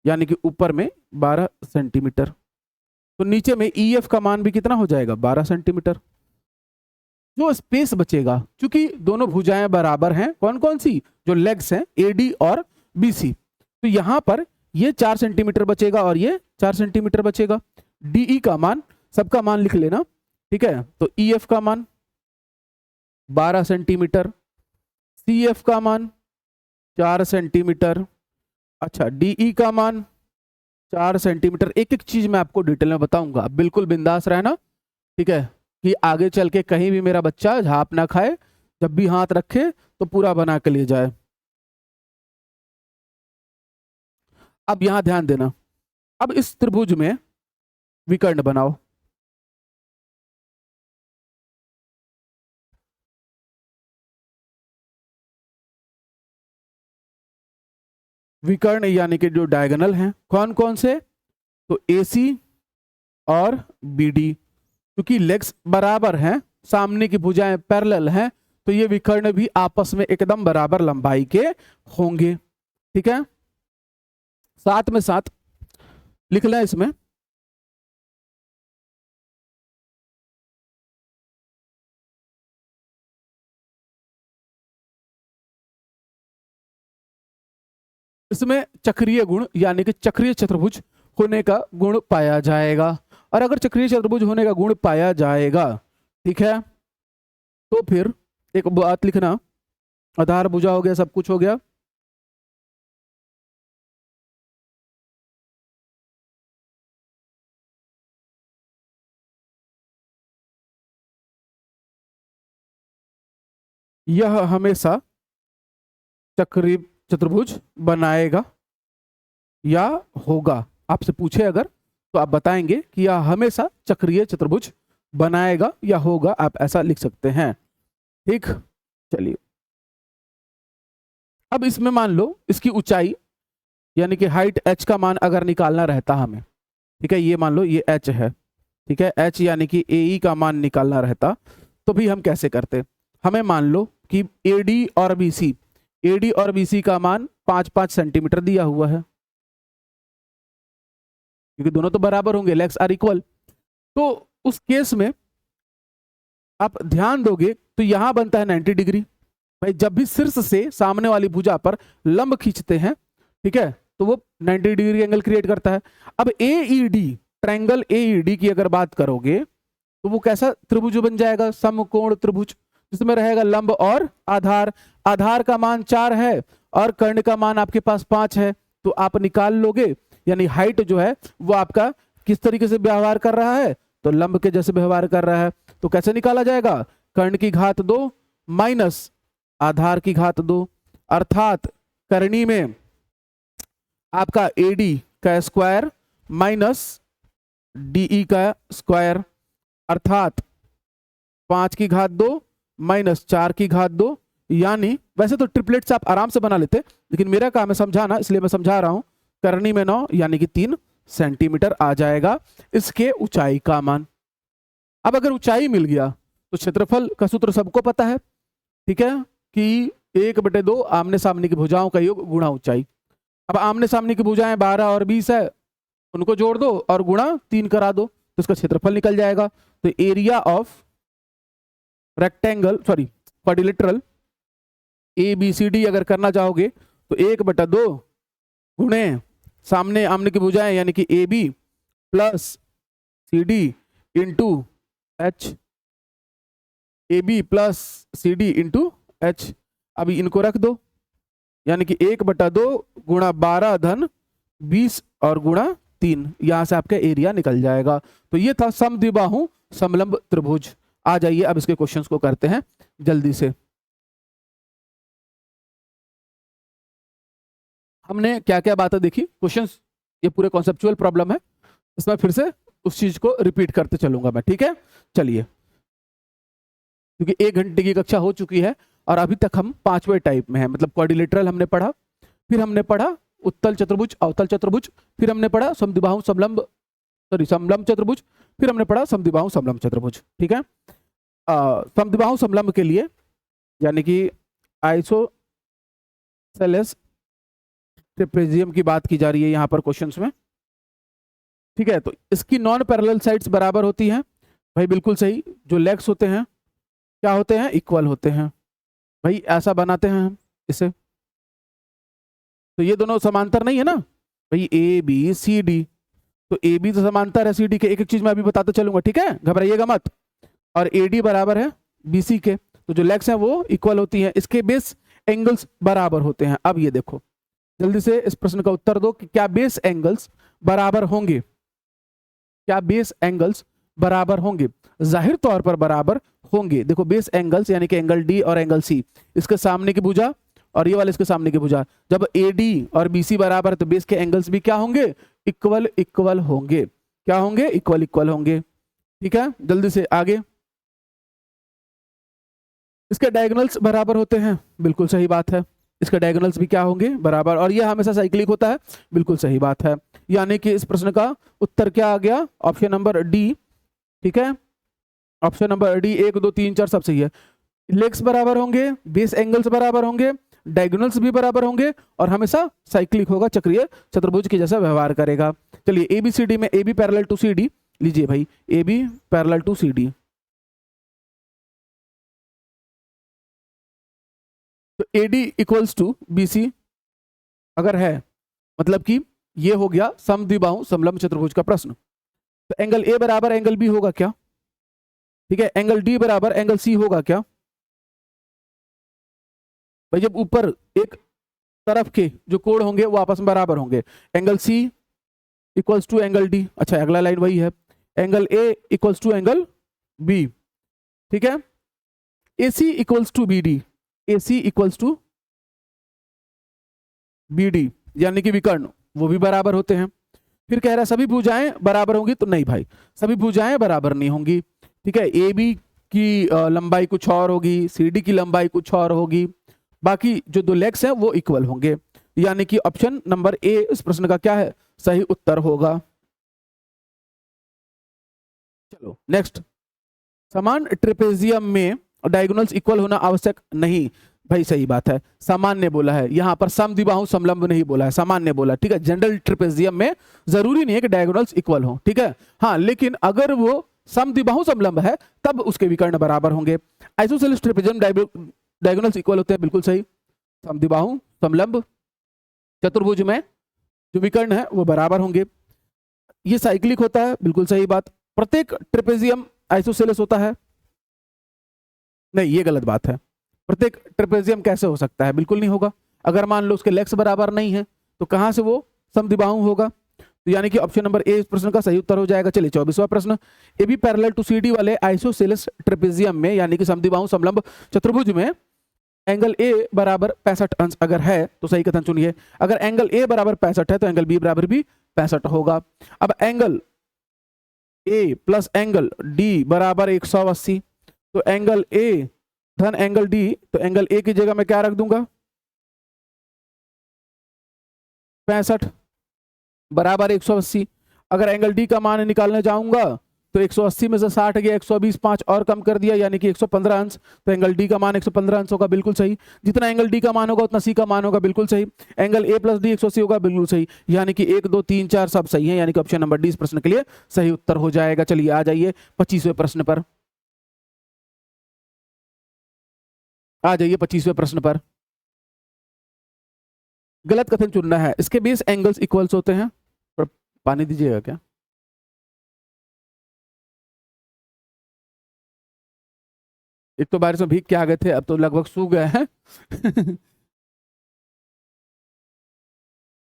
यानी कि ऊपर में 12 सेंटीमीटर, तो नीचे में ई एफ का मान भी कितना हो जाएगा? 12 सेंटीमीटर। जो स्पेस बचेगा, क्योंकि दोनों भुजाएं बराबर हैं, कौन कौन सी? जो लेग्स हैं एडी और बीसी, तो यहां पर ये 4 सेंटीमीटर बचेगा और ये 4 सेंटीमीटर बचेगा। डीई का मान, सबका मान लिख लेना, ठीक है, तो ई एफ का मान 12 सेंटीमीटर, सी एफ का मान 4 सेंटीमीटर, अच्छा डीई का मान 4 सेंटीमीटर। एक एक चीज मैं आपको डिटेल में बताऊंगा, बिल्कुल बिंदास रहना, ठीक है, कि आगे चल के कहीं भी मेरा बच्चा झाप ना खाए, जब भी हाथ रखे तो पूरा बना के ले जाए। अब यहां ध्यान देना, अब इस त्रिभुज में विकर्ण बनाओ। विकर्ण यानी कि जो डायगोनल हैं, कौन कौन से? तो AC और BD, क्योंकि लेग्स बराबर हैं, सामने की भुजाएं पैरेलल हैं, तो ये विकर्ण भी आपस में एकदम बराबर लंबाई के होंगे। ठीक है, साथ में साथ लिख लें इसमें इसमें चक्रीय गुण, यानी कि चक्रीय चतुर्भुज होने का गुण पाया जाएगा। और अगर चक्रीय चतुर्भुज होने का गुण पाया जाएगा, ठीक है, तो फिर एक बात लिखना, आधार भुजा हो गया, सब कुछ हो गया, यह हमेशा चक्रीय चतुर्भुज बनाएगा या होगा। आपसे पूछे अगर तो आप बताएंगे कि यह हमेशा चक्रीय चतुर्भुज बनाएगा या होगा, आप ऐसा लिख सकते हैं। ठीक, चलिए अब इसमें मान लो इसकी ऊंचाई यानी कि हाइट h का मान अगर निकालना रहता हमें, ठीक है, ये मान लो ये h है, ठीक है, h यानी कि AE का मान निकालना रहता तो भी हम कैसे करते। हमें मान लो कि AD और BC का मान 5-5 सेंटीमीटर दिया हुआ है, क्योंकि दोनों तो बराबर होंगे, लेग्स आर इक्वल। तो उस केस में आप ध्यान दोगे तो यहां बनता है 90 डिग्री। भाई जब भी शीर्ष से सामने वाली भुजा पर लंब खींचते हैं, ठीक है, तो वो 90 डिग्री एंगल क्रिएट करता है। अब AED, ट्रायंगल AED की अगर बात करोगे तो वो कैसा त्रिभुज बन जाएगा, समकोण त्रिभुज, जिसमें रहेगा लंब और आधार। आधार का मान 4 है और कर्ण का मान आपके पास 5 है, तो आप निकाल लोगे, यानी हाइट जो है वो आपका किस तरीके से व्यवहार कर रहा है, तो लंब के जैसे व्यवहार कर रहा है। तो कैसे निकाला जाएगा, कर्ण की घात 2 माइनस आधार की घात 2, अर्थात करनी में आपका AD का स्क्वायर माइनस DE का स्क्वायर, अर्थात 5 की घात 2 माइनस 4 की घात 2, यानी वैसे तो ट्रिपलेट्स आप आराम से बना लेते, लेकिन मेरा काम है समझाना, इसलिए मैं समझा रहा हूं। करनी में 9 यानी कि 3 सेंटीमीटर आ जाएगा इसके ऊंचाई का मान। अब अगर ऊंचाई मिल गया तो क्षेत्रफल का सूत्र सबको पता है, ठीक है, कि 1/2 आमने सामने की भुजाओं का योग गुणा ऊंचाई। अब आमने सामने की भुजाएं 12 और 20 है, उनको जोड़ दो और गुणा 3 करा दो, तो इसका क्षेत्रफल निकल जाएगा। तो area of rectangle, sorry quadrilateral ABCD अगर करना चाहोगे तो 1/2 गुणे सामने आमने की भुजाएं यानी कि AB plus CD into H, AB plus CD into H। अभी इनको रख दो, यानी कि 1/2 गुणा 12 धन 20 और गुणा 3, यहां से आपका एरिया निकल जाएगा। तो ये था समद्विबाहु समलंब त्रिभुज। आ जाइए अब इसके क्वेश्चंस को करते हैं जल्दी से। हमने क्या क्या बातें देखी, क्वेश्चंस, ये पूरे कॉन्सेप्चुअल प्रॉब्लम है, इसमें फिर से उस चीज को रिपीट करते चलूंगा मैं, ठीक है। चलिए, क्योंकि 1 घंटे की कक्षा हो चुकी है और अभी तक हम 5वें टाइप में हैं, मतलब क्वाड्रिलेटरल हमने पढ़ा, फिर हमने पढ़ा उत्तल चतुर्भुज, अवतल चतुर्भुज, फिर हमने पढ़ा समद्विबाहु समलंब, सॉरी समलंब चतुर्भुज, फिर हमने पढ़ा समद्विबाहु समलंब चतुर्भुज, ठीक है। समद्विबाहु समलंब के लिए यानी कि आइसोसेलेस ट्रेपेजियम की बात की जा रही है यहाँ पर क्वेश्चंस में, ठीक है। तो इसकी नॉन पैरेलल साइड्स बराबर होती हैं, भाई बिल्कुल सही। जो लेग्स होते हैं क्या होते हैं, इक्वल होते हैं, भाई ऐसा बनाते हैं हम इसे, तो ये दोनों समांतर नहीं है ना भाई, ABCD, तो AB तो समांतर है CD के, एक एक चीज मैं अभी बताते चलूंगा, ठीक है, घबराइएगा मत। और AD बराबर है BC के, तो जो लेग्स हैं वो इक्वल होती हैं, इसके बेस एंगल्स बराबर होते हैं। अब ये देखो, जल्दी से इस प्रश्न का उत्तर दो कि क्या बेस एंगल्स बराबर होंगे, क्या बेस एंगल्स बराबर होंगे, जाहिर तौर पर बराबर होंगे। देखो बेस एंगल्स यानी कि एंगल D और एंगल C, इसके सामने की भुजा और ये वाले इसके सामने की भुजा, जब AD और BC बराबर है तो बेस के एंगल्स भी क्या होंगे, इक्वल इक्वल होंगे, क्या होंगे, इक्वल इक्वल होंगे, ठीक है। जल्दी से आगे, इसके डायगोनल्स बराबर होते हैं, बिल्कुल सही बात है, इसके डायगोनल्स भी क्या होंगे, बराबर, और ये हमेशा साइक्लिक होता है, बिल्कुल सही बात है। यानी कि इस प्रश्न का उत्तर क्या आ गया, ऑप्शन नंबर D, ठीक है, ऑप्शन नंबर D 1 2 3 4 सब सही है। लेग्स बराबर होंगे, बेस एंगल्स बराबर होंगे, डायगोनल्स भी बराबर होंगे और हमेशा साइक्लिक होगा, चक्रीय चतुर्भुज के जैसा व्यवहार करेगा। चलिए ABCD में AB पैरेलल टू CD लीजिए भाई, AB पैरेलल टू CD, तो AD इक्वल्स टू BC अगर है, मतलब कि ये हो गया समद्विबाहु समलंब चतुर्भुज का प्रश्न। तो एंगल ए बराबर एंगल बी होगा क्या? ठीक है, एंगल डी बराबर एंगल सी होगा क्या? भाई जब ऊपर एक तरफ के जो कोण होंगे वो आपस में बराबर होंगे, angle C equals to angle D. अच्छा अगला लाइन वही है, angle A equals to angle B. ठीक है, A C equals to B D, A C equals to B D, यानी कि विकर्ण वो भी बराबर होते हैं। फिर कह रहा है सभी भुजाएं बराबर होंगी, तो नहीं भाई, सभी भुजाएं बराबर नहीं होंगी। ठीक है, ए बी की लंबाई कुछ और होगी, सी डी की लंबाई कुछ और होगी, बाकी जो दो लेग्स हैं वो इक्वल होंगे, यानी कि ऑप्शन नंबर ए इस प्रश्न का क्या है, सही उत्तर होगा। चलो नेक्स्ट, समान ट्रेपेजियम में डायगोनल्स इक्वल होना आवश्यक नहीं। भाई सही बात है, सामान्य बोला है, यहाँ पर समद्विबाहु समलंब नहीं बोला है, सामान्य बोला। ठीक है, जनरल ट्रेपेजियम में जरूरी नहीं है कि डायगोनल्स इक्वल हो। ठीक है, हाँ लेकिन अगर वो समद्विबाहु समलंब है तब उसके विकर्ण बराबर होंगे। आइसोसेलेस ट्रेपेजियम डायगोनल्स इक्वल होते हैं, बिल्कुल सही। समद्विबाहु समलंब चतुर्भुज में जो विकर्ण है वो बराबर होंगे। ये साइक्लिक होता है, बिल्कुल सही बात। प्रत्येक ट्रेपेजियम आइसोसेलेस होता है, नहीं ये गलत बात है। प्रत्येक ट्रेपेजियम कैसे हो सकता है, बिल्कुल नहीं होगा। अगर मान लो उसके लेग्स बराबर नहीं है तो कहां से वो समद्विबाहु होगा, तो यानी कि ऑप्शन नंबर ए इस प्रश्न का सही उत्तर हो जाएगा। चलिए 24वां प्रश्न, A B parallel to C D वाले आइसोसेलेस ट्रेपेजियम में यानी कि समद्विबाहु समलंब चतुर्भुज में एंगल ए बराबर 65 अंश अगर है तो सही कथन चुनिए। अगर एंगल ए बराबर 65 है तो एंगल बी बराबर भी 65 होगा। अब angle A plus angle D बराबर 180, तो एंगल ए धन एंगल डी, तो एंगल ए की जगह मैं क्या रख दूंगा, 65 बराबर 180। अगर एंगल डी का मान निकालने जाऊंगा तो 180 में से 60 गया, 120 5 और कम कर दिया यानी कि 115 अंश, तो एंगल डी का मान 115 अंश होगा, बिल्कुल सही। जितना एंगल डी का मान होगा उतना सी का मान होगा, बिल्कुल सही। एंगल ए प्लस डी 180 होगा, बिल्कुल सही। यानी कि 1 2 3 4 सब सही है, यानी कि ऑप्शन नंबर डी इस प्रश्न के लिए सही उत्तर हो जाएगा। चलिए आ जाइए 25वें प्रश्न पर, आ जाइए 25वें प्रश्न पर। गलत कथन चुनना है, इसके बेस एंगल्स इक्वल्स होते हैं। पानी दीजिएगा क्या? एक तो बारिश में भीग के आ गए थे, अब तो लगभग सूख गए हैं।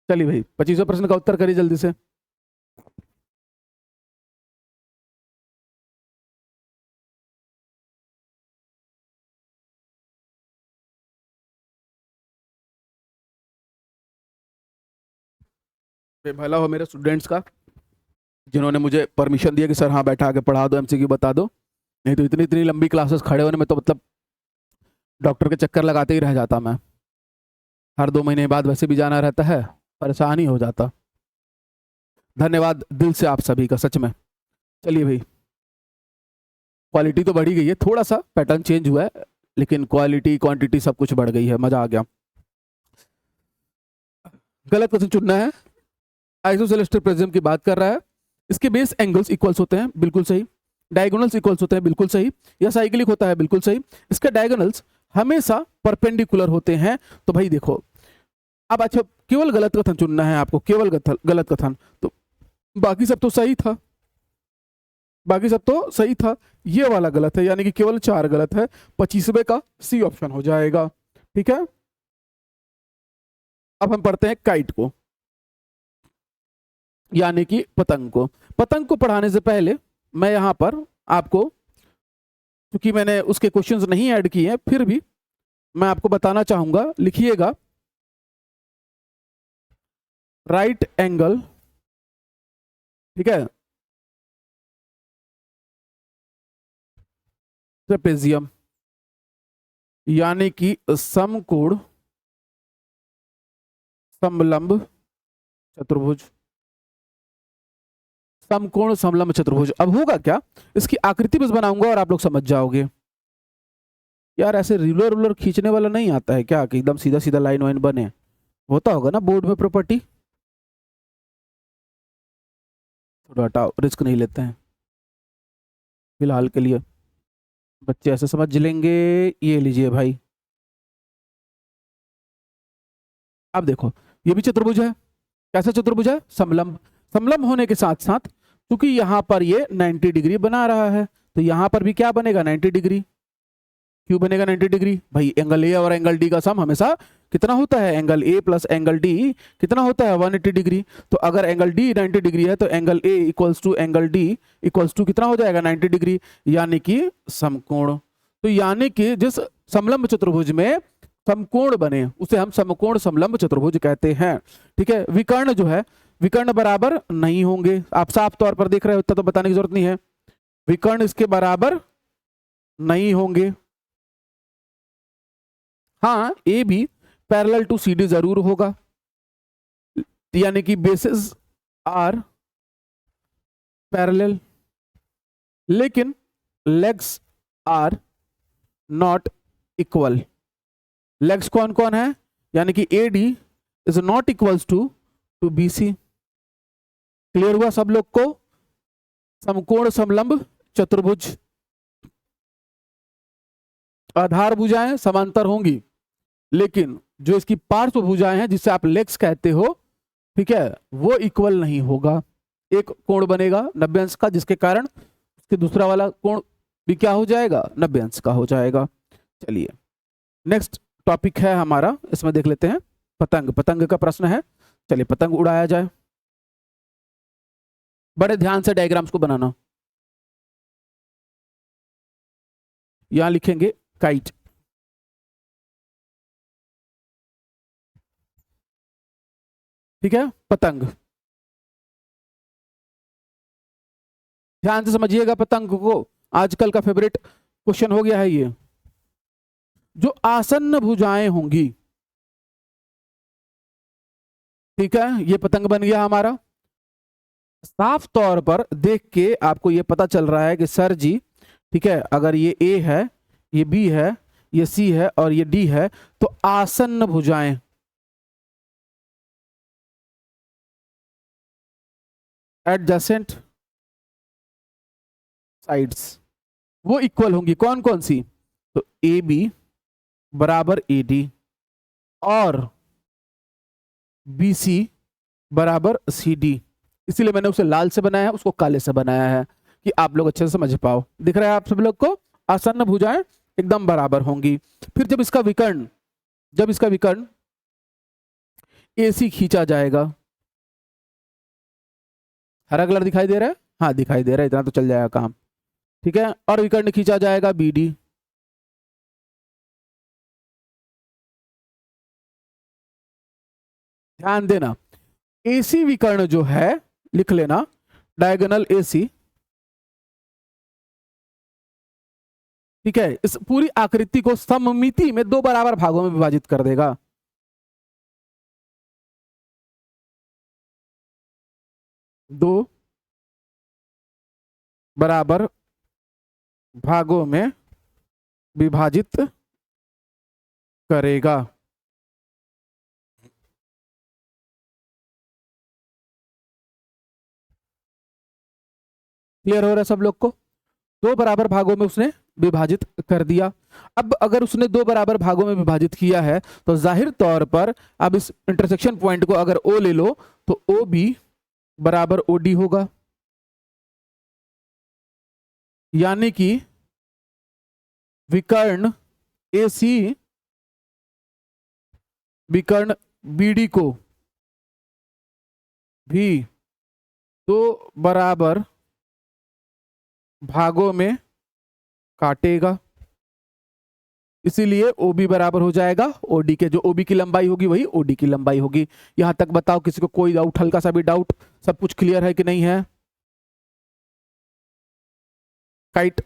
चलिए भाई 25वें प्रश्न का उत्तर करिए जल्दी से। भला हो मेरे स्टूडेंट्स का, जिन्होंने मुझे परमिशन दिया कि सर हाँ बैठा के पढ़ा दो, एमसीक्यू बता दो, नहीं तो इतनी इतनी लंबी क्लासेस खड़े होने में तो मतलब डॉक्टर के चक्कर लगाते ही रह जाता मैं। हर 2 महीने बाद वैसे भी जाना रहता है, परेशान ही हो जाता। धन्यवाद दिल से आप सभी का, सच में। चलिए भाई, क्वालिटी तो बढ़ी गई है, थोड़ा सा पैटर्न चेंज हुआ है, लेकिन क्वालिटी क्वांटिटी सब कुछ बढ़ गई है, मजा आ गया। गलत क्वेश्चन चुनना है। आइसोसेलेस ट्रेपेजियम की बात कर रहा है, इसके बेस एंगल्स इक्वल्स होते हैं, बिल्कुल सही। डायगोनल्स इक्वल्स होते हैं, बिल्कुल सही। या साइक्लिक होता है, बिल्कुल सही। इसके डायगोनल्स हमेशा परपेंडिकुलर होते हैं। तो भाई देखो, अब अच्छा केवल गलत कथन चुनना है आपको, केवल गलत कथन, तो बाकी सब तो सही था, बाकी सब तो सही था, ये वाला गलत है, यानी कि केवल 4 गलत है। 25वें का सी ऑप्शन हो जाएगा। ठीक है, अब हम पढ़ते हैं काइट को, यानी कि पतंग को। पतंग को पढ़ाने से पहले मैं यहां पर आपको, क्योंकि मैंने उसके क्वेश्चंस नहीं ऐड किए हैं, फिर भी मैं आपको बताना चाहूंगा, लिखिएगा राइट एंगल, ठीक है, ट्रेपेजियम, यानी कि समकोण समलंब चतुर्भुज, समकोण समलंब चतुर्भुज। अब होगा क्या, इसकी आकृति बस बनाऊंगा और आप लोग समझ जाओगे। यार ऐसे रूलर रूलर खींचने वाला नहीं आता है क्या कि एकदम सीधा सीधा लाइन वाइन बने, होता होगा ना बोर्ड में प्रॉपर्टी। थोड़ा हटाओ, रिस्क नहीं लेते हैं फिलहाल के लिए, बच्चे ऐसे समझ लेंगे। ये लीजिए भाई, अब देखो ये भी चतुर्भुज है। कैसा चतुर्भुज है, समलंब। समलंब होने के साथ साथ क्योंकि यहां पर ये 90 डिग्री बना रहा है, तो यहां पर भी क्या बनेगा 90 डिग्री। क्यों बनेगा 90 डिग्री भाई? एंगल ए और एंगल डी का सम हमेशा कितना होता है? Angle A plus angle D कितना होता है? 180 डिग्री। तो अगर एंगल डी 90 डिग्री है तो angle A equals to angle D equals to कितना हो जाएगा? 90 डिग्री, यानी कि समकोण। तो यानी कि जिस समलंब चतुर्भुज में समकोण बने उसे हम समकोण समलंब चतुर्भुज कहते हैं। ठीक है, विकर्ण जो है विकर्ण बराबर नहीं होंगे, आप साफ तौर पर देख रहे हो, इतना तो बताने की जरूरत नहीं है। विकर्ण इसके बराबर नहीं होंगे। हाँ, A B parallel to C D जरूर होगा, यानी कि बेसिस आर पैरेलल, लेकिन legs are not equal. Legs कौन कौन है? यानी कि A D is not equals to B C. Clear हुआ सब लोग को? समकोण समलंब चतुर्भुज, आधार भुजाएं समांतर होंगी, लेकिन जो इसकी पार्श्व भुजाएं हैं जिसे आप लेग्स कहते हो, ठीक है, वो इक्वल नहीं होगा। एक कोण बनेगा 90 अंश का, जिसके कारण उसके दूसरा वाला कोण भी क्या हो जाएगा? 90 अंश का हो जाएगा। चलिए नेक्स्ट टॉपिक है हमारा, इसमें देख लेते हैं पतंग। पतंग का प्रश्न है, चलिए पतंग उड़ाया जाए। बड़े ध्यान से डायग्राम्स को बनाना। यहां लिखेंगे काइट, ठीक है, पतंग। ध्यान से समझिएगा पतंग को, आजकल का फेवरेट क्वेश्चन हो गया है ये। जो आसन्न भुजाएं होंगी, ठीक है, ये पतंग बन गया हमारा। साफ तौर पर देख के आपको ये पता चल रहा है कि सर जी, ठीक है, अगर ये ए है, ये बी है, ये सी है और ये डी है, तो आसन्न भुजाएं एडजेसेंट साइड्स वो इक्वल होंगी। कौन कौन सी? तो ए बी बराबर ए डी और बी सी बराबर सी डी। इसीलिए मैंने उसे लाल से बनाया है, उसको काले से बनाया है कि आप लोग अच्छे से समझ पाओ। दिख रहा है आप सब लोग को? आसन्न भुजाएं एकदम बराबर होंगी। फिर जब इसका विकर्ण AC खींचा जाएगा, हरा कलर दिखाई दे रहा है? हाँ दिखाई दे रहा है, इतना तो चल जाएगा काम, ठीक है। और विकर्ण खींचा जाएगा BD, ध्यान देना AC विकर्ण जो है लिख लेना, डायगोनल AC, ठीक है, इस पूरी आकृति को सममिति में 2 बराबर भागों में विभाजित कर देगा। दो बराबर भागों में विभाजित करेगा। क्लियर हो रहा है सब लोग को? 2 बराबर भागों में उसने विभाजित कर दिया। अब अगर उसने 2 बराबर भागों में विभाजित किया है तो जाहिर तौर पर अब इस इंटरसेक्शन पॉइंट को अगर O ले लो तो OB बराबर OD होगा, यानी कि विकर्ण AC विकर्ण BD को भी 2 बराबर भागों में काटेगा। इसीलिए OB बराबर हो जाएगा OD के। जो OB की लंबाई होगी वही OD की लंबाई होगी। यहां तक बताओ किसी को कोई डाउट, हल्का सा भी डाउट? सब कुछ क्लियर है कि नहीं है? काइट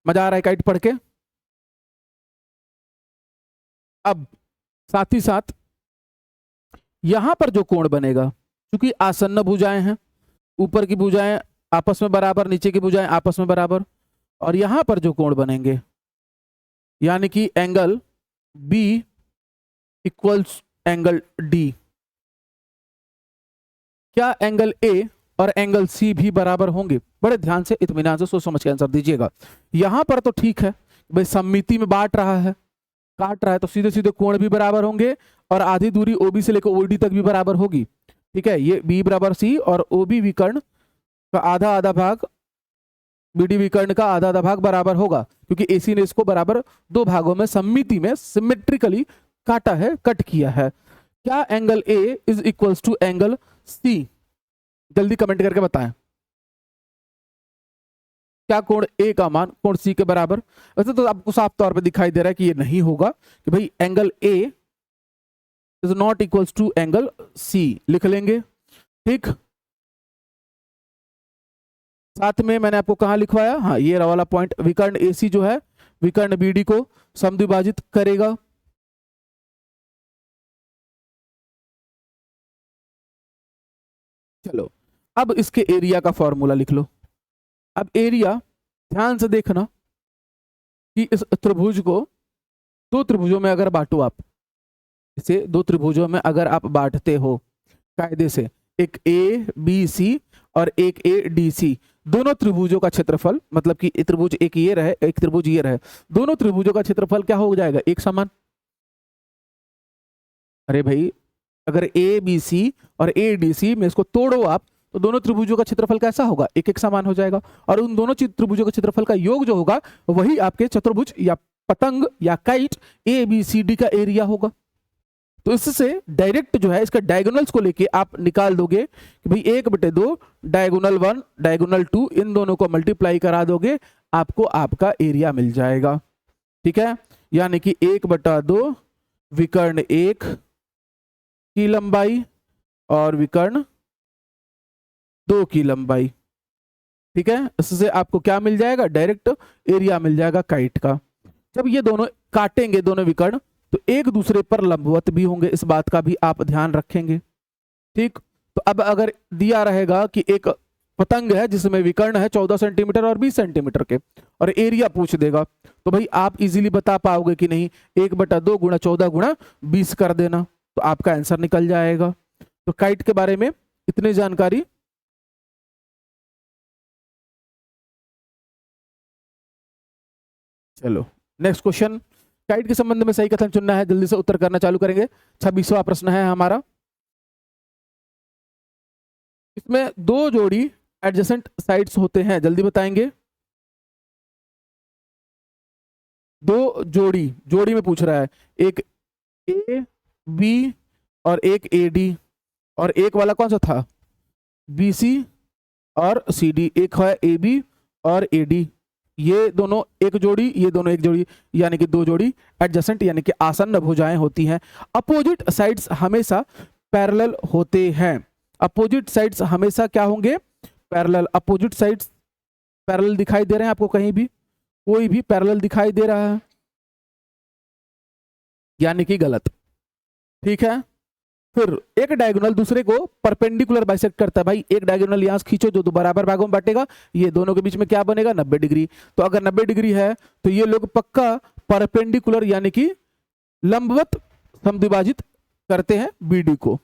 मजा आ रहा है काइट पढ़ के? अब साथ ही साथ यहां पर जो कोण बनेगा, क्योंकि आसन्न भुजाएं हैं, ऊपर की भुजाएं आपस में बराबर, नीचे की भुजाएं आपस में बराबर, और यहां पर जो कोण बनेंगे यानी कि angle B equals angle D, क्या एंगल A और एंगल C भी बराबर होंगे? बड़े ध्यान से इत्मीनान से सोच समझ के आंसर दीजिएगा। यहां पर तो ठीक है भाई, सममिति में बांट रहा है, काट रहा है, तो सीधे सीधे कोण भी बराबर होंगे और आधी दूरी OB से लेकर OD तक भी बराबर होगी, ठीक है। ये B बराबर C और OB विकर्ण तो आधा आधा भाग बीडी विकर्ण का आधा आधा भाग बराबर होगा, क्योंकि एसी ने इसको बराबर दो भागों में सममिति में सिमेट्रिकली काटा है, कट किया है। क्या angle A is equals to angle C? जल्दी कमेंट करके बताएं। क्या कोण ए का मान कोण सी के बराबर? वैसे तो आपको साफ तौर पे दिखाई दे रहा है कि ये नहीं होगा, कि भाई angle A is not equals to angle C, लिख लेंगे। ठीक, साथ में मैंने आपको कहा लिखवाया, हाँ ये वाला पॉइंट, विकर्ण एसी जो है विकर्ण बीडी को समद्विभाजित करेगा। चलो अब इसके एरिया का फॉर्मूला लिख लो। अब एरिया ध्यान से देखना कि इस त्रिभुज को दो त्रिभुजों में अगर बांटो, आप इसे दो त्रिभुजों में अगर आप बांटते हो कायदे से, एक ए बी सी और एक ए डी सी, दोनों त्रिभुजों का क्षेत्रफल, मतलब कि त्रिभुज एक ये रहे एक त्रिभुज ये रहे, दोनों त्रिभुजों का क्षेत्रफल क्या हो जाएगा? एक समान। अरे भाई अगर ए बी सी और ए डी सी में इसको तोड़ो आप, तो दोनों त्रिभुजों का क्षेत्रफल कैसा होगा? एक एक समान हो जाएगा, और उन दोनों त्रिभुजों का क्षेत्रफल का योग जो होगा वही आपके चतुर्भुज या पतंग या kite A B C D का एरिया होगा। तो इससे डायरेक्ट जो है इसका डायगोनल्स को लेके आप निकाल दोगे कि भाई 1/2 डायगोनल 1 डायगोनल 2, इन दोनों को मल्टीप्लाई करा दोगे, आपको आपका एरिया मिल जाएगा। ठीक है, यानी कि 1/2 विकर्ण 1 की लंबाई और विकर्ण 2 की लंबाई। ठीक है, इससे आपको क्या मिल जाएगा? डायरेक्ट एरिया मिल जाएगा काइट का। जब ये दोनों काटेंगे दोनों विकर्ण, तो एक दूसरे पर लंबवत भी होंगे, इस बात का भी आप ध्यान रखेंगे। ठीक, तो अब अगर दिया रहेगा कि एक पतंग है जिसमें विकर्ण है 14 सेंटीमीटर और 20 सेंटीमीटर के, और एरिया पूछ देगा, तो भाई आप इजीली बता पाओगे कि नहीं, 1/2 गुणा 14 गुणा 20 कर देना, तो आपका आंसर निकल जाएगा। तो काइट के बारे में इतनी जानकारी। चलो नेक्स्ट क्वेश्चन, काइट के संबंध में सही कथन चुनना है, जल्दी से उत्तर करना चालू करेंगे। 26वां प्रश्न है हमारा। इसमें दो जोड़ी एडजेसेंट साइड्स होते हैं, जल्दी बताएंगे। दो जोड़ी, जोड़ी में पूछ रहा है, एक ए बी और एक ए डी, और एक वाला कौन सा था? बी सी और सी डी, एक है ए बी और ए डी, ये दोनों एक जोड़ी, ये दोनों एक जोड़ी, यानी कि दो जोड़ी एडजेसेंट यानी कि आसन्न भुजाएं होती हैं। अपोजिट साइड्स हमेशा पैरेलल होते हैं। अपोजिट साइड्स हमेशा क्या होंगे? पैरेलल। अपोजिट साइड्स पैरेलल दिखाई दे रहे हैं आपको? कहीं भी कोई भी पैरेलल दिखाई दे रहा है? यानी कि गलत। ठीक है, फिर एक डायगोनल दूसरे को परपेंडिकुलर बाइसेक्ट करता है। भाई एक डायगोनल यहां से खींचो जो दो बराबर भागों में बांटेगा, ये दोनों के बीच में क्या बनेगा? 90 डिग्री। तो अगर 90 डिग्री है तो ये लोग पक्का परपेंडिकुलर यानी कि लंबवत समद्विभाजित करते हैं बीडी को।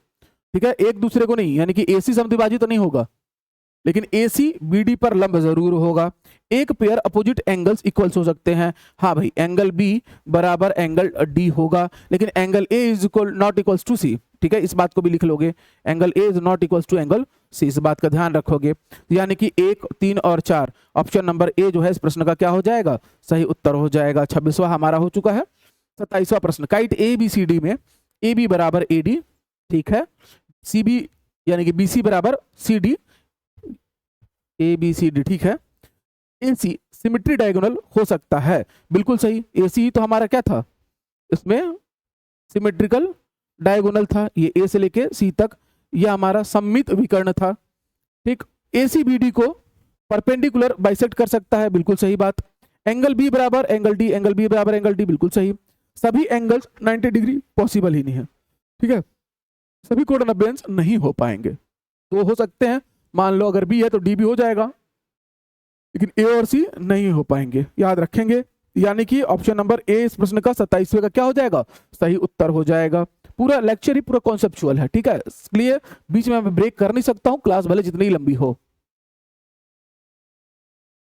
ठीक है, एक दूसरे को नहीं, यानी कि एसी समद्विभाजित तो नहीं होगा, लेकिन एसी बीडी पर लंब जरूर होगा। एक पेयर अपोजिट एंगल्स इक्वल्स हो सकते हैं। हाँ भाई, एंगल बी बराबर एंगल डी होगा, लेकिन angle A is equal not equals to C. ठीक है, इस बात को भी लिख लोगे, angle A is not equals to angle C, इस बात का ध्यान रखोगे। यानी कि 1, 3 और 4, ऑप्शन नंबर ए जो है इस प्रश्न का क्या हो जाएगा? सही उत्तर हो जाएगा। 26वां हमारा हो चुका है। 27वां प्रश्न, kite A B C D में ए बी बराबर ए डी, ठीक है, सी बी यानी कि बी सी बराबर C D, A B C D, ठीक है। एसी सिमेट्री डायगोनल हो सकता है, बिल्कुल सही। एसी तो हमारा क्या था? इसमें सिमेट्रिकल डायगोनल था, ये ए से लेके सी तक ये हमारा सममित विकर्ण था। ठीक, एसी बीडी को परपेंडिकुलर बाइसेक्ट कर सकता है, बिल्कुल सही बात। एंगल बी बराबर एंगल डी, एंगल बी बराबर एंगल डी, बिल्कुल सही। सभी एंगल्स 90 डिग्री पॉसिबल ही नहीं है। ठीक है, सभी कोण 90 अंश नहीं हो पाएंगे, तो हो सकते हैं, मान लो अगर बी है तो डी भी हो जाएगा, लेकिन ए और सी नहीं हो पाएंगे, याद रखेंगे। यानी कि ऑप्शन नंबर ए इस प्रश्न का 27वें का क्या हो जाएगा? सही उत्तर हो जाएगा। पूरा लेक्चर ही पूरा कॉन्सेप्चुअल है, ठीक है, इसलिए बीच में मैं ब्रेक कर नहीं सकता हूं, क्लास भले जितनी लंबी हो,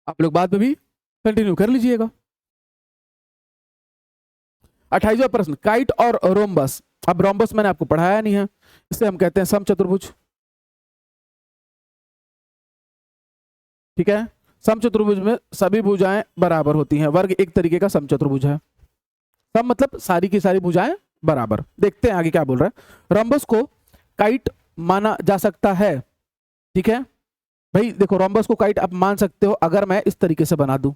आप लोग बाद में भी कंटिन्यू कर लीजिएगा। 28वां प्रश्न, काइट और रोम्बस। अब रोम्बस मैंने आपको पढ़ाया नहीं है, इसे हम कहते हैं समचतुर्भुज। ठीक है, समचतुर्भुज में सभी भुजाएं बराबर होती हैं। वर्ग एक तरीके का समचतुर्भुज है। सम मतलब सारी की सारी भुजाएं बराबर। देखते हैं आगे क्या बोल रहा है। रोम्बस को काइट माना जा सकता है। ठीक है भाई, देखो रोम्बस को काइट आप मान सकते हो अगर मैं इस तरीके से बना दूं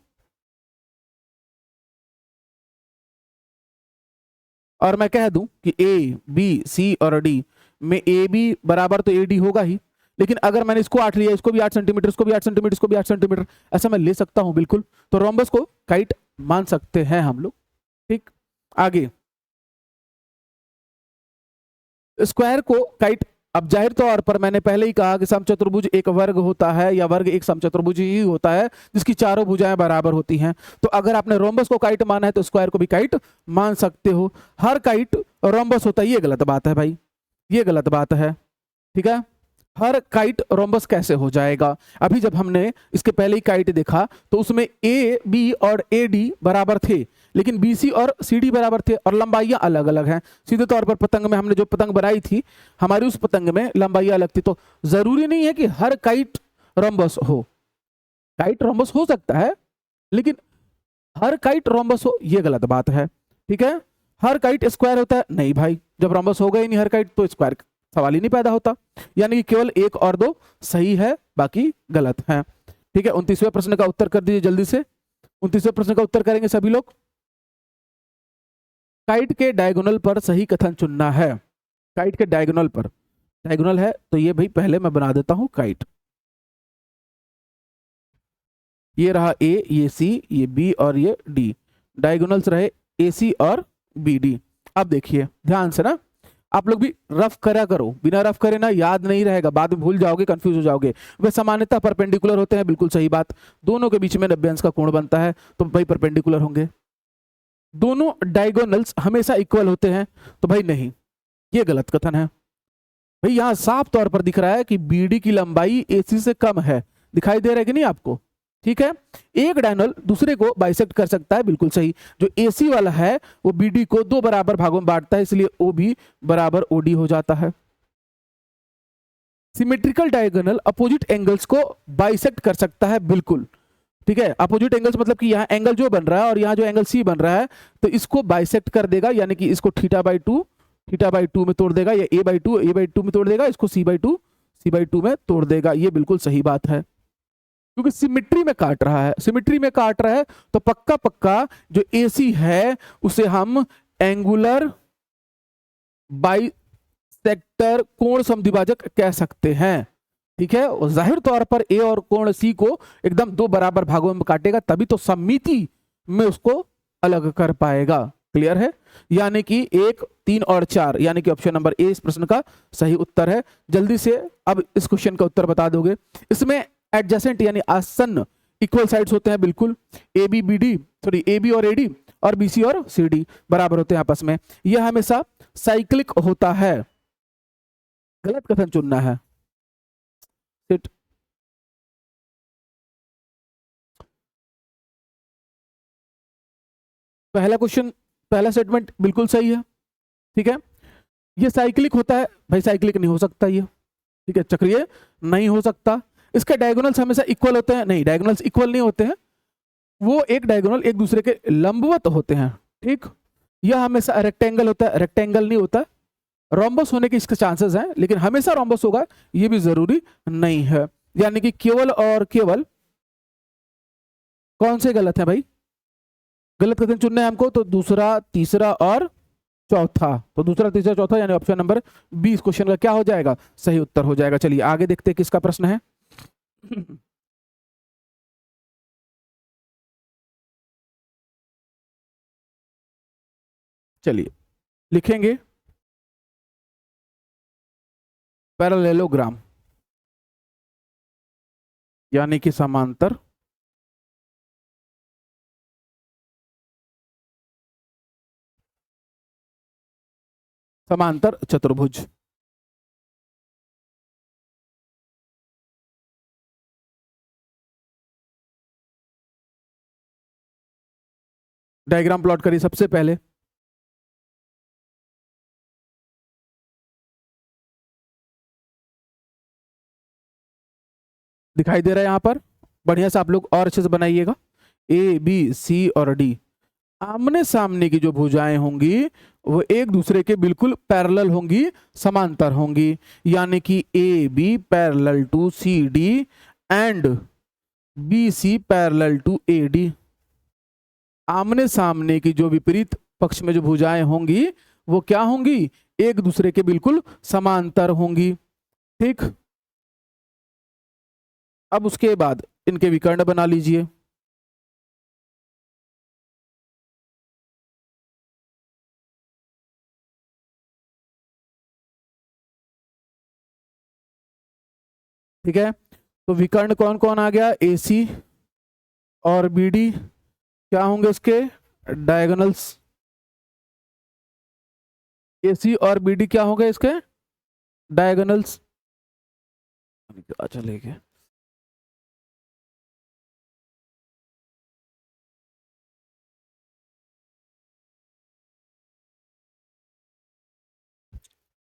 और मैं कह दूं कि ए बी सी और डी में ए बी बराबर तो ए डी होगा ही, लेकिन अगर मैंने इसको 8 लिया, इसको भी 8 सेंटीमीटर, इसको भी 8 सेंटीमीटर, इसको भी 8 सेंटीमीटर, ऐसा मैं ले सकता हूं बिल्कुल। तो रोम्बस को काइट मान सकते हैं हम लोग। ठीक, आगे स्क्वायर को काइट, अब जाहिर तौर पर मैंने पहले ही कहा कि समचतुर्भुज एक वर्ग होता है या वर्ग एक समचतुर्भुज ही होता है जिसकी चारों भुजाएं बराबर होती हैं। तो अगर आपने रोम्बस को काइट माना है तो स्क्वायर को भी काइट मान सकते हो। हर काइट रोम्बस होता है, ये गलत बात है भाई, ये गलत बात है। ठीक है, हर काइट रोम्बस कैसे हो जाएगा? अभी जब हमने इसके पहले ही काइट देखा तो उसमें ए बी और ए डी बराबर थे, लेकिन बी सी और सी डी बराबर थे और लंबाइयां अलग अलग हैं। सीधे तौर पर पतंग में हमने जो पतंग बनाई थी, हमारी उस पतंग में लंबाइयां अलग थी। तो जरूरी नहीं है कि हर काइट रोम्बस हो। काइट रोम्बस हो सकता है, लेकिन हर काइट रोम्बस हो ये गलत बात है। ठीक है, हर काइट स्क्वायर होता है नहीं भाई, जब रोम्बस होगा ही नहीं हर काइट तो स्क्वायर सवाल ही नहीं पैदा होता। यानी कि केवल 1 और 2 सही है, बाकी गलत है। ठीक है, 29वें प्रश्न का उत्तर कर दीजिए जल्दी से। 29वें प्रश्न का उत्तर करेंगे सभी लोग। काइट के डायगोनल पर सही कथन चुनना है। काइट के डायगोनल पर, डायगोनल है तो ये भाई पहले मैं बना देता हूं काइट। ये रहा ए, ये सी, ये बी और ये डी। डायगोनल्स रहे ए सी और बी डी। अब देखिए ध्यान से ना, आप लोग भी रफ करा करो, बिना रफ करे ना याद नहीं रहेगा, बाद में भूल जाओगे, कंफ्यूज हो जाओगे। वे सामान्यतः परपेंडिकुलर होते हैं, बिल्कुल सही बात। दोनों के बीच में 90 अंश का कोण बनता है तो भाई परपेंडिकुलर होंगे। दोनों डायगोनल्स हमेशा इक्वल होते हैं तो भाई नहीं, ये गलत कथन है। भाई यहां साफ तौर पर दिख रहा है कि बीडी की लंबाई एसी से कम है, दिखाई दे रहा है कि नहीं आपको? ठीक है, एक डायगोनल दूसरे को बाइसेक्ट कर सकता है, बिल्कुल सही। जो एसी वाला है वो बीडी को 2 बराबर भागों में बांटता है, इसलिए ओ भी बराबर ओडी हो जाता है। सिमेट्रिकल डायगोनल अपोजिट एंगल्स को बाइसेक्ट कर सकता है, बिल्कुल ठीक है। अपोजिट एंगल्स मतलब कि यहाँ एंगल जो बन रहा है और यहाँ जो एंगल सी बन रहा है तो इसको बाइसेक्ट कर देगा, यानी कि इसको थीटा बाई टू में तोड़ देगा, या ए बाई टू में तोड़ देगा, इसको सी बाई टू में तोड़ देगा। ये बिल्कुल सही बात है, क्योंकि सिमिट्री में काट रहा है। सिमिट्री में काट रहा है तो पक्का पक्का जो एसी है उसे हम एंगुलर बाइसेक्टर कोण समद्विभाजक कह सकते हैं। ठीक है, और जाहिर तौर पर ए और कोण सी को एकदम 2 बराबर भागों में काटेगा, तभी तो सममिति में उसको अलग कर पाएगा। क्लियर है? यानी कि 1, 3 और 4, यानी कि ऑप्शन नंबर ए इस प्रश्न का सही उत्तर है। जल्दी से अब इस क्वेश्चन का उत्तर बता दोगे। इसमें एडजेसेंट यानी आसन्न इक्वल साइड्स होते हैं, बिल्कुल। A B B D, sorry A B और ए डी और बी सी और सी डी बराबर होते हैं आपस में। यह हमेशा साइक्लिक होता है। गलत कथन चुनना है। सिट। पहला क्वेश्चन, पहला स्टेटमेंट बिल्कुल सही है। ठीक है, ये साइक्लिक होता है भाई, साइक्लिक नहीं हो सकता ये। ठीक है, चक्रीय नहीं हो सकता। इसके डायगोनल्स हमेशा इक्वल होते हैं, नहीं डायगोनल्स इक्वल नहीं होते हैं, वो एक डायगोनल एक दूसरे के लंबवत होते हैं। ठीक, यह हमेशा रेक्टेंगल होता है, रेक्टेंगल नहीं होता। रोम्बस होने के इसके चांसेस हैं, लेकिन हमेशा रोम्बस होगा ये भी जरूरी नहीं है। यानी कि केवल और केवल कौन से गलत है भाई? गलत कथन चुनना है हमको, तो दूसरा, तीसरा और चौथा। तो दूसरा, तीसरा, चौथा यानी ऑप्शन नंबर 20 क्वेश्चन का क्या हो जाएगा? सही उत्तर हो जाएगा। चलिए आगे देखते हैं किसका प्रश्न है। चलिए लिखेंगे पैरेललोग्राम, यानी कि समांतर समांतर चतुर्भुज। डायग्राम प्लॉट करिए सबसे पहले। दिखाई दे रहा है यहां पर? बढ़िया से आप लोग और अच्छे से बनाइएगा। ए बी सी और डी, आमने सामने की जो भुजाएं होंगी वो एक दूसरे के बिल्कुल पैरेलल होंगी, समांतर होंगी, यानी कि A B parallel to C D and B C parallel to A D. आमने सामने की जो विपरीत पक्ष में जो भुजाएं होंगी वो क्या होंगी, एक दूसरे के बिल्कुल समांतर होंगी। ठीक, अब उसके बाद इनके विकर्ण बना लीजिए। ठीक है, तो विकर्ण कौन कौन आ गया, ए सी और बी डी क्या होंगे उसके डायगोनल्स। ए सी और बी डी क्या होंगे इसके डायगोनल्स। चलेगा,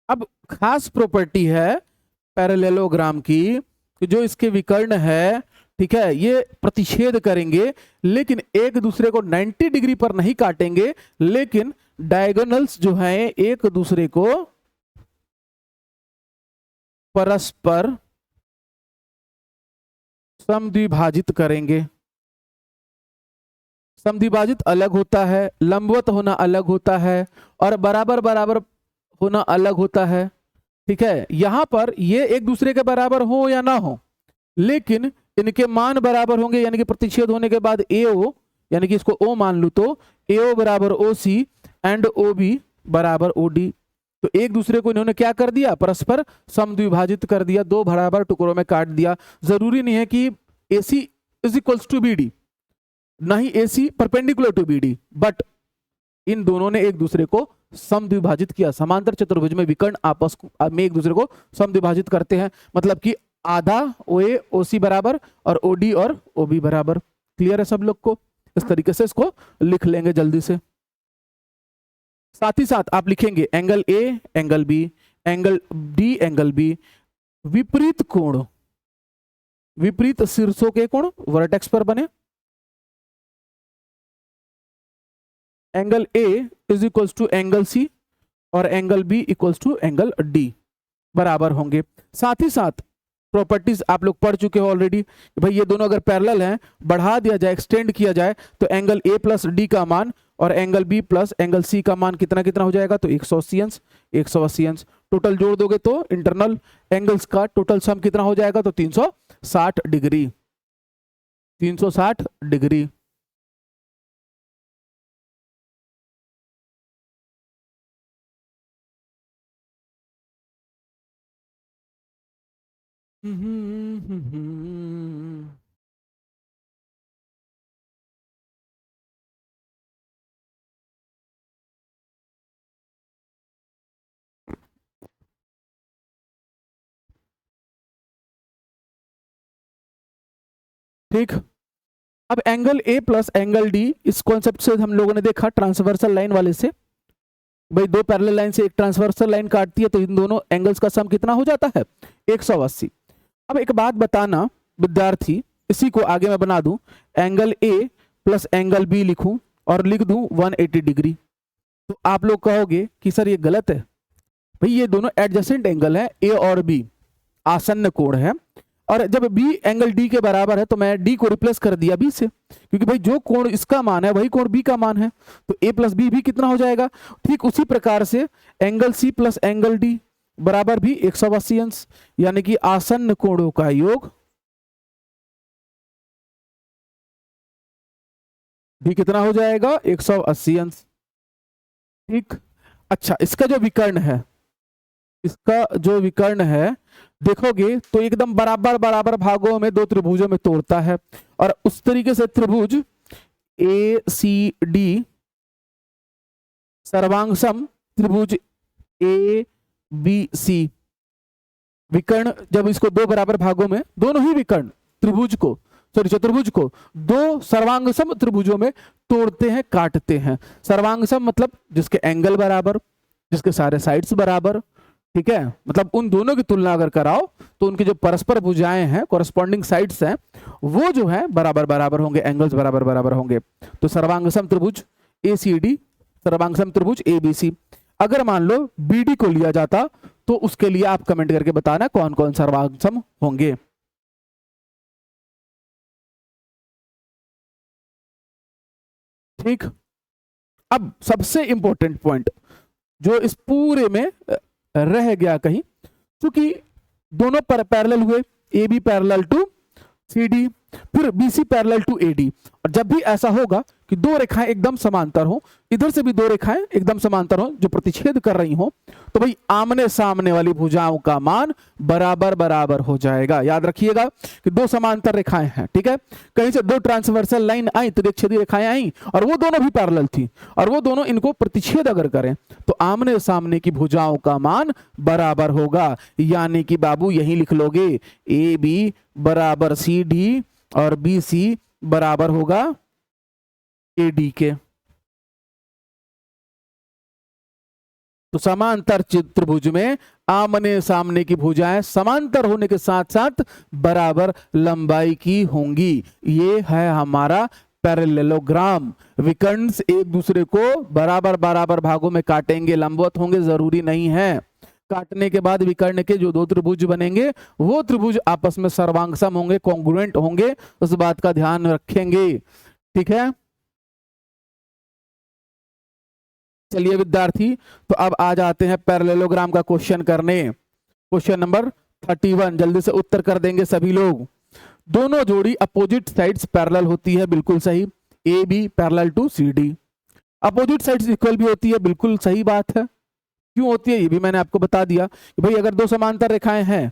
अब खास प्रॉपर्टी है पैरेललोग्राम की कि जो इसके विकर्ण है, ठीक है, ये प्रतिच्छेद करेंगे लेकिन एक दूसरे को 90 डिग्री पर नहीं काटेंगे, लेकिन डायगोनल्स जो हैं एक दूसरे को परस्पर समद्विभाजित करेंगे। समद्विभाजित अलग होता है, लंबवत होना अलग होता है और बराबर बराबर होना अलग होता है। ठीक है, यहां पर ये एक दूसरे के बराबर हो या ना हो, लेकिन इनके मान बराबर होंगे, यानी कि प्रतिच्छेद होने के बाद ए ओ, यानी कि इसको ओ मान लू तो ए ओ बराबर ओ सी एंड ओ बी बराबर ओ डी। तो एक दूसरे को इन्होंने क्या कर दिया, परस्पर समद्विभाजित कर दिया, दो बराबर टुकड़ों में काट दिया। जरूरी नहीं है कि A C is equals to B D, नहीं A C perpendicular to B D, but इन दोनों ने एक दूसरे को समद्विभाजित किया। समांतर चतुर्भुज में विकर्ण आपस में एक दूसरे को समद्विभाजित करते हैं, मतलब कि आधा ओ ए ओ सी बराबर और ओ डी और ओ बी बराबर। क्लियर है सब लोग को, इस तरीके से इसको लिख लेंगे जल्दी से। साथ ही साथ आप लिखेंगे angle A angle B, angle D angle B, विपरीत कोण, विपरीत शीर्षों के कोण वर्टेक्स पर बने। Angle A is equals to angle C और angle B equals to angle D बराबर होंगे। साथ ही साथ प्रॉपर्टीज आप लोग पढ़ चुके हो ऑलरेडी, भाई ये दोनों अगर पैरेलल हैं, बढ़ा दिया जाए, एक्सटेंड किया जाए, तो एंगल ए प्लस डी का मान और angle B plus angle C का मान कितना कितना हो जाएगा, तो 180 अंश 180 अंश। टोटल जोड़ दोगे तो इंटरनल एंगल्स का टोटल सम कितना हो जाएगा, तो 360 डिग्री, 360 डिग्री। ठीक, अब angle A plus angle D, इस कॉन्सेप्ट से हम लोगों ने देखा ट्रांसवर्सल लाइन वाले से, भाई दो पैरेलल लाइन से एक ट्रांसवर्सल लाइन काटती है तो इन दोनों एंगल्स का सम कितना हो जाता है, 180। अब एक बात बताना विद्यार्थी, इसी को आगे मैं बना दूं, angle A plus angle B लिखूं और लिख दूं 180 डिग्री, तो आप लोग कहोगे कि सर ये गलत है। भाई ये दोनों एडजेसेंट एंगल है, ए और बी आसन्न कोण है, और जब बी एंगल डी के बराबर है तो मैं डी को रिप्लेस कर दिया बी से, क्योंकि भाई जो कोण इसका मान है वही कोण बी का मान है, तो ए प्लस बी भी कितना हो जाएगा। ठीक उसी प्रकार से angle C plus angle D बराबर भी 180 अंश, यानी कि आसन्न कोणों का योग भी कितना हो जाएगा, 180 अंश। ठीक, अच्छा इसका जो विकर्ण है, इसका जो विकर्ण है देखोगे तो एकदम बराबर बराबर भागों में दो त्रिभुजों में तोड़ता है, और उस तरीके से त्रिभुज ए सी डी सर्वांगसम त्रिभुज ए बी सी, विकर्ण जब इसको दो बराबर भागों में, दोनों ही विकर्ण त्रिभुज को, सॉरी चतुर्भुज को दो सर्वांगसम त्रिभुजों में तोड़ते हैं, काटते हैं। सर्वांगसम मतलब जिसके एंगल बराबर, जिसके सारे साइड्स बराबर, ठीक है, मतलब उन दोनों की तुलना अगर कराओ तो उनकी जो परस्पर भुजाएं हैं, कॉरस्पॉन्डिंग साइड्स हैं, वो जो है बराबर बराबर होंगे, एंगल्स बराबर बराबर होंगे। तो सर्वांगसम त्रिभुज ACD, सर्वांगसम त्रिभुज ABC। अगर मान लो BD को लिया जाता तो उसके लिए आप कमेंट करके बताना कौन कौन सर्वांगसम होंगे। ठीक, अब सबसे इंपॉर्टेंट पॉइंट जो इस पूरे में रह गया कहीं, क्योंकि दोनों पर पैरेलल हुए, AB पैरेलल टू CD, फिर BC पैरेलल टू AD। और जब भी ऐसा होगा कि दो रेखाएं एकदम समांतर हो, इधर से भी दो रेखाएं एकदम समांतर हो जो प्रतिच्छेद कर रही हो, तो भाई आमने सामने वाली भुजाओं का मान बराबर बराबर हो जाएगा। याद रखिएगा कि दो समांतर रेखाएं हैं, ठीक है, कहीं से दो ट्रांसवर्सल लाइन आई, त्रिच्छेदी रेखाएं आई और वो दोनों भी पैरेलल थी, और वो दोनों इनको प्रतिच्छेद अगर करें तो आमने सामने की भुजाओं का मान बराबर होगा। यानी कि बाबू यही लिख लोगे, AB बराबर CD और BC बराबर होगा AD के। तो समांतर त्रिभुज में आमने सामने की भुजाएं समांतर होने के साथ साथ बराबर लंबाई की होंगी। ये है हमारा पैरेललोग्राम। विकर्ण एक दूसरे को बराबर बराबर भागों में काटेंगे, लंबवत होंगे जरूरी नहीं है। काटने के बाद विकर्ण के जो दो त्रिभुज बनेंगे वो त्रिभुज आपस में सर्वांगसम होंगे, कॉन्ग्रुएंट होंगे, उस बात का ध्यान रखेंगे। ठीक है, चलिए विद्यार्थी, तो अब आ जाते हैं पैरेललोग्राम का क्वेश्चन करने। क्वेश्चन नंबर 31 जल्दी से उत्तर कर देंगे सभी लोग। दोनों जोड़ी अपोजिट साइड्स पैरेलल होती है, बिल्कुल सही। AB parallel to CD। Opposite sides equal भी होती है, बिल्कुल सही बात है। क्यों होती है ये भी मैंने आपको बता दिया कि भाई अगर दो समांतर रेखाएं हैं,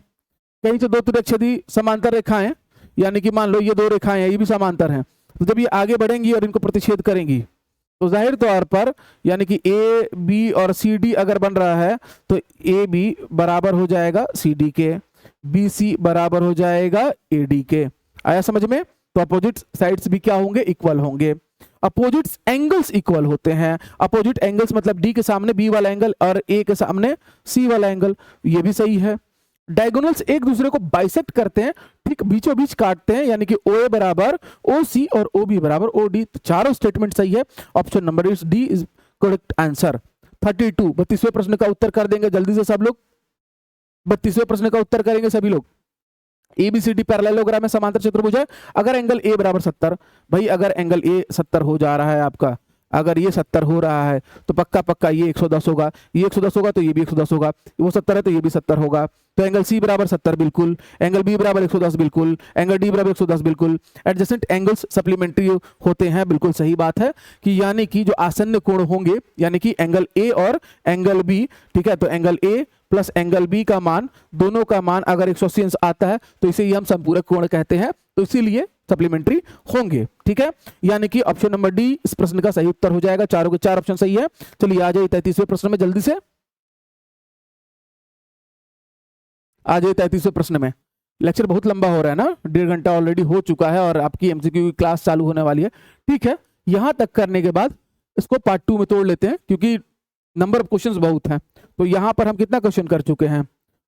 कहीं से दो त्रिच्छेदी समांतर रेखाएं, यानी कि मान लो ये दो रेखाएं हैं, ये भी समांतर हैं, तो जब ये आगे बढ़ेंगी और इनको प्रतिच्छेद करेंगी तो जाहिर तौर पर यानी कि AB और CD अगर बन रहा है तो AB बराबर हो जाएगा CD के, BC बराबर हो जाएगा AD के। आया समझ में? तो अपोजिट साइड्स भी क्या होंगे? इक्वल होंगे। अपोजिट एंगल्स इक्वल होते हैं। अपोजिट एंगल्स मतलब D के सामने B वाला एंगल और A के सामने C वाला एंगल, ये भी सही है। डायगोनल्स एक दूसरे को बाइसेक्ट करते हैं, ठीक बीचों बीच काटते हैं, यानी कि OA बराबर OC और OB बराबर OD। तो चारों स्टेटमेंट सही है। Option number is D is correct answer. 32 32वें प्रश्न का उत्तर कर देंगे जल्दी से सब लोग। 32वें प्रश्न का उत्तर करेंगे सभी लोग। ABCD पैरेललोग्राम में समांतर चतुर्भुज है। अगर एंगल A बराबर 70, भाई अगर एंगल A 70 हो जा रहा है आपका, अगर ये 70 हो रहा है तो पक्का पक्का ये 110 होगा, ये 110 होगा तो ये भी 110 होगा, वो 70 है तो ये भी 70 होगा। तो एंगल C बराबर 70 बिल्कुल, एंगल B बराबर 110 बिल्कुल, एंगल D बराबर 110 बिल्कुल। एडजेसेंट एंगल्स सप्लीमेंट्री होते हैं, बिल्कुल सही बात है कि यानी कि जो आसन्न कोण होंगे यानी कि एंगल A और एंगल B, ठीक है, तो angle A plus angle B का मान, दोनों का मान अगर 180 अंश आता है तो इसे ही हम संपूरक कोण कहते हैं, तो इसीलिए सप्लीमेंट्री होंगे। ठीक है, यानी कि ऑप्शन नंबर डी इस प्रश्न का सही उत्तर हो जाएगा। चारों के चार ऑप्शन सही है। चलिए आ जाइए 33वें प्रश्न में जल्दी से। आ जाइए 33वें प्रश्न में। लेक्चर बहुत लंबा हो रहा है ना, 1.5 घंटा ऑलरेडी हो चुका है और आपकी MCQ की क्लास चालू होने वाली है। ठीक है, यहां तक करने के बाद इसको पार्ट 2 में तोड़ लेते हैं क्योंकि नंबर ऑफ क्वेश्चंस बहुत हैं। तो यहां पर हम कितना क्वेश्चन कर चुके हैं,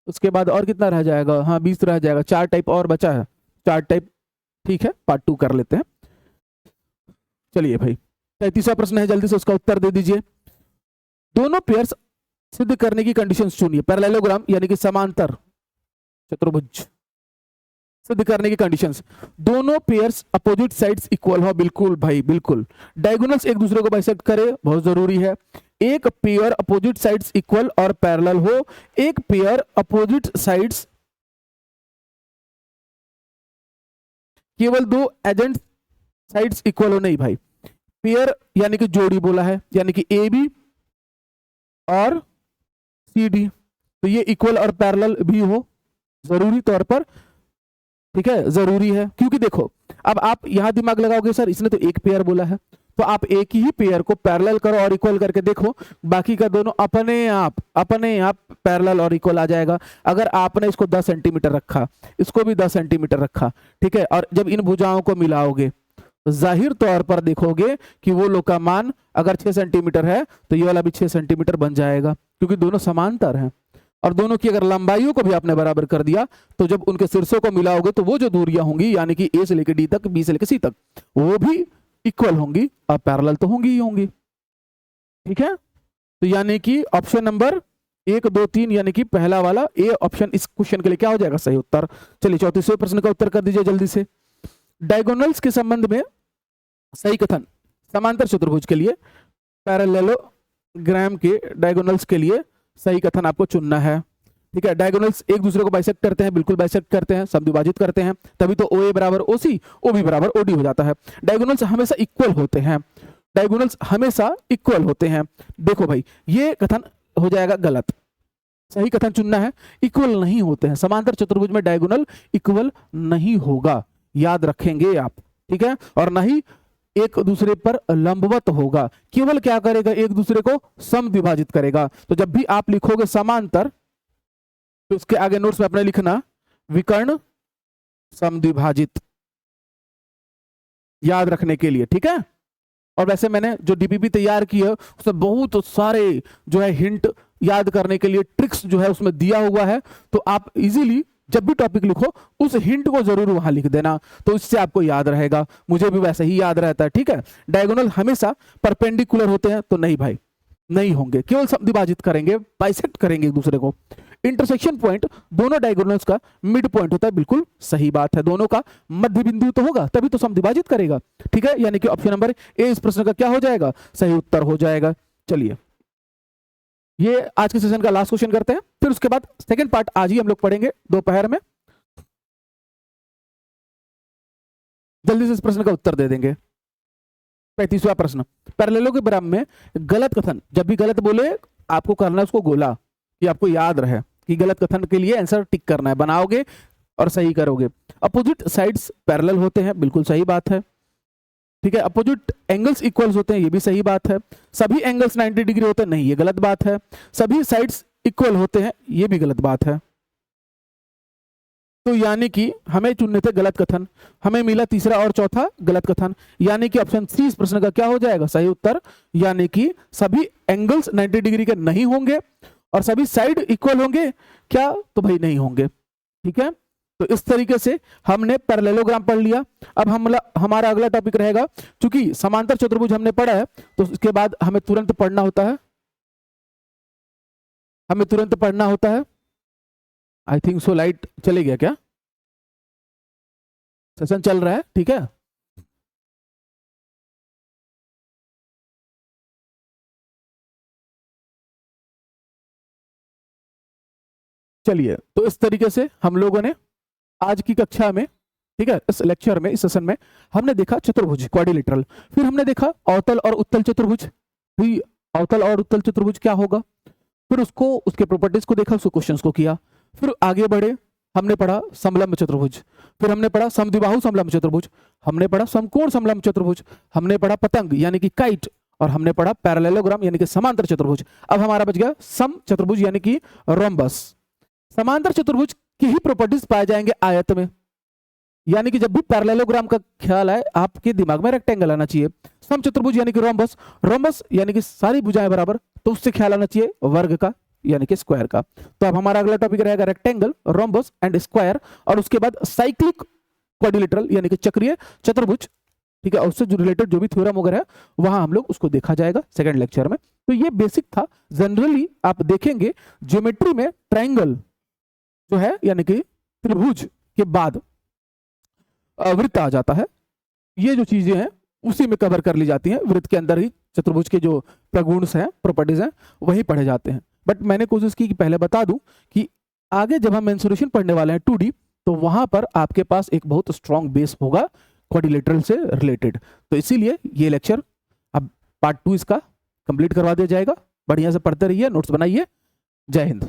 उसके बाद और कितना रह जाएगा? हाँ 20 रह जाएगा, 4 टाइप और बचा है, 4 टाइप। ठीक है, पार्ट 2 कर लेते हैं। चलिए भाई 33वां प्रश्न है, जल्दी से उसका उत्तर दे दीजिए। दोनों पेयर्स सिद्ध करने की कंडीशंस चुनिए। पैरेललोग्राम यानी कि समांतर चतुर्भुज सिद्ध करने की कंडीशंस, दोनों पेयर्स अपोजिट साइड्स इक्वल हो, बिल्कुल भाई बिल्कुल। डायगोनल्स एक दूसरे को बाइसेक्ट करे, बहुत जरूरी है। एक पेयर अपोजिट साइड्स इक्वल और पैरेलल हो, एक पेयर अपोजिट साइड्स केवल दो एजेंट साइड्स इक्वल हो, नहीं भाई, पेयर यानी कि जोड़ी बोला है, यानी कि AB और CD, तो ये इक्वल और पैरेलल भी हो जरूरी तौर पर। ठीक है, जरूरी है क्योंकि देखो अब आप यहां दिमाग लगाओगे सर इसने तो एक पेयर बोला है, तो आप एक ही पेयर को पैरेलल करो और इक्वल करके देखो, बाकी का दोनों अपने आप पैरेलल और इक्वल आ जाएगा। अगर आपने इसको 10 सेंटीमीटर रखा, इसको भी 10 सेंटीमीटर रखा, ठीक है, और जब इन भुजाओं को मिलाओगे तो जाहिर तौर पर देखोगे कि वो लोग का मान अगर 6 सेंटीमीटर है तो ये वाला भी 6 सेंटीमीटर बन जाएगा क्योंकि दोनों समांतर हैं। और दोनों की अगर लंबाइयों को भी आपने बराबर कर दिया तो जब उनके शीर्षों को मिलाओगे तो वो जो दूरियां होंगी यानी कि ए से लेकर डी तक, बी से लेकर सी तक, वो भी इक्वल होंगी और पैरेलल तो होंगी ही होंगी। ठीक है, तो यानी कि ऑप्शन नंबर 1, 2, 3 यानी कि पहला वाला ए ऑप्शन इस क्वेश्चन के लिए क्या हो जाएगा, सही उत्तर। चलिए 34वें प्रश्न का उत्तर कर दीजिए जल्दी से। डायगोनल्स के संबंध में सही कथन, समांतर चतुर्भुज के लिए, पैरेललोग्राम के डायगोनल्स के लिए सही कथन आपको चुनना है। ठीक है, डायगोनल्स एक दूसरे को बाइसेक्ट करते हैं, बिल्कुल बाइसेक्ट करते हैं, समद्विभाजित करते हैं, तभी तो OA बराबर OC, OB बराबर OD हो जाता है। डायगोनल्स हमेशा इक्वल होते हैं, डायगोनल्स हमेशा इक्वल होते हैं। देखो भाई, ये कथन हो जाएगा गलत, सही कथन चुनना है, इक्वल नहीं होते हैं। समांतर चतुर्भुज में डायगोनल इक्वल नहीं होगा, याद रखेंगे आप। ठीक है, और ना ही एक दूसरे पर लंबवत होगा, केवल क्या करेगा, एक दूसरे को समद्विभाजित करेगा। तो जब भी आप लिखोगे समांतर तो उसके आगे नोट्स में अपने लिखना विकर्ण समद्विभाजित, याद रखने के लिए। ठीक है, और वैसे मैंने जो डीपीपी तैयार की है उसमें बहुत सारे जो है हिंट याद करने के लिए ट्रिक्स जो है उसमें दिया हुआ है, तो आप इजीली जब भी टॉपिक लिखो उस हिंट को जरूर वहां लिख देना, तो इससे आपको याद रहेगा। मुझे भी वैसे ही याद रहता है। ठीक है, डायगोनल हमेशा परपेंडिकुलर होते हैं तो नहीं भाई, नहीं होंगे, केवल समद्विभाजित करेंगे, बाइसेक्ट करेंगे एक दूसरे को। इंटरसेक्शन पॉइंट दोनों डायगोनल्स का मिड पॉइंट होता है, बिल्कुल सही बात है, दोनों का मध्य बिंदु तो होगा तभी तो समद्विभाजित करेगा। ठीक है, यानी कि ऑप्शन नंबर ए इस प्रश्न का क्या हो जाएगा, सही उत्तर हो जाएगा। चलिए, ये आज के सेशन का लास्ट क्वेश्चन करते हैं, फिर उसके बाद सेकंड पार्ट आज ही हम लोग पढ़ेंगे दोपहर में। जल्दी से इस प्रश्न का उत्तर दे देंगे। 35वां प्रश्न, पैरेललोग्राम में गलत कथन, जब भी गलत बोले आपको करना है उसको गोला, ये आपको याद रहे कि गलत कथन के लिए आंसर टिक करना है, बनाओगे और सही करोगे। अपोजिट साइड्स पैरेलल होते हैं, बिल्कुल सही बात है। ठीक है, अपोजिट एंगल्स इक्वल्स होते हैं, ये भी सही बात है। सभी एंगल्स 90 डिग्री होते हैं, नहीं, ये गलत बात है। सभी साइड्स इक्वल होते हैं, ये भी गलत बात है। तो यानी कि हमें चुनने थे गलत कथन, हमें मिला तीसरा और चौथा गलत कथन, यानी कि ऑप्शन सी इस प्रश्न का क्या हो जाएगा, सही उत्तर। यानी कि सभी एंगल्स 90 डिग्री के नहीं होंगे और सभी साइड इक्वल होंगे क्या, तो भाई नहीं होंगे। ठीक है, तो इस तरीके से हमने पैरेललोग्राम पढ़ लिया। अब हमारा अगला टॉपिक रहेगा, क्योंकि समांतर चतुर्भुज हमने पढ़ा है तो उसके बाद हमें तुरंत पढ़ना होता है, हमें तुरंत पढ़ना होता है। आई थिंक सो लाइट चले गया क्या, सेशन चल रहा है, ठीक है। चलिए, तो इस तरीके से हम लोगों ने आज की कक्षा में, ठीक है, इस लेक्चर में, इस सेशन में हमने देखा चतुर्भुज क्वाड्रिलेटरल, फिर हमने देखा अवतल और उत्तल चतुर्भुज, फिर अवतल और उत्तल चतुर्भुज क्या होगा, फिर उसको, उसके प्रॉपर्टीज को देखा, उसको क्वेश्चंस को किया, फिर आगे बढ़े, हमने पढ़ा समलंब चतुर्भुज, फिर हमने पढ़ा समद्विबाहु समलंब चतुर्भुज, हमने पढ़ा समकोण समलंब चतुर्भुज, हमने पढ़ा पतंग यानी कि काइट, और हमने पढ़ा पैरेललोग्राम यानी कि समांतर चतुर्भुज। अब हमारा बच गया सम चतुर्भुज यानी कि रोम्बस। समांतर चतुर्भुज की ही प्रॉपर्टीज पाए जाएंगे आयत में, यानी कि जब भी पैरेललोग्राम का ख्याल आए आपके दिमाग में रेक्टेंगल आना चाहिए। सम चतुर्भुज यानी कि रोम्बस, रोम्बस यानी कि सारी भुजाएं बराबर, तो उससे ख्याल आना चाहिए वर्ग का यानी कि स्क्वायर का। तो अब हमारा अगला टॉपिक रहेगा रेक्टेंगल, रोम्बस एंड स्क्वायर, और उसके बाद साइक्लिक क्वाड्रिलेटरल यानी कि चक्रीय चतुर्भुज, ठीक है, उससे जो रिलेटेड जो भी थ्योरम वगैरह है वहां हम लोग उसको देखा जाएगा सेकंड लेक्चर में। तो ये बेसिक था। जनरली आप देखेंगे ज्योमेट्री में ट्रायंगल जो है यानी कि त्रिभुज के बाद वृत्त आ जाता है, ये जो चीजें हैं उसी में कवर कर ली जाती हैं, वृत्त के अंदर ही चतुर्भुज के जो प्रगुण हैं, प्रॉपर्टीज हैं, वही पढ़े जाते हैं। बट मैंने कोशिश की कि पहले बता दूं कि आगे जब हम मेंसुरेशन पढ़ने वाले हैं 2D, तो वहां पर आपके पास एक बहुत स्ट्रॉन्ग बेस होगा क्वाड्रिलेटरल से रिलेटेड। तो इसीलिए ये लेक्चर अब पार्ट 2 इसका कंप्लीट करवा दिया जाएगा। बढ़िया से पढ़ते रहिए, नोट्स बनाइए। जय हिंद।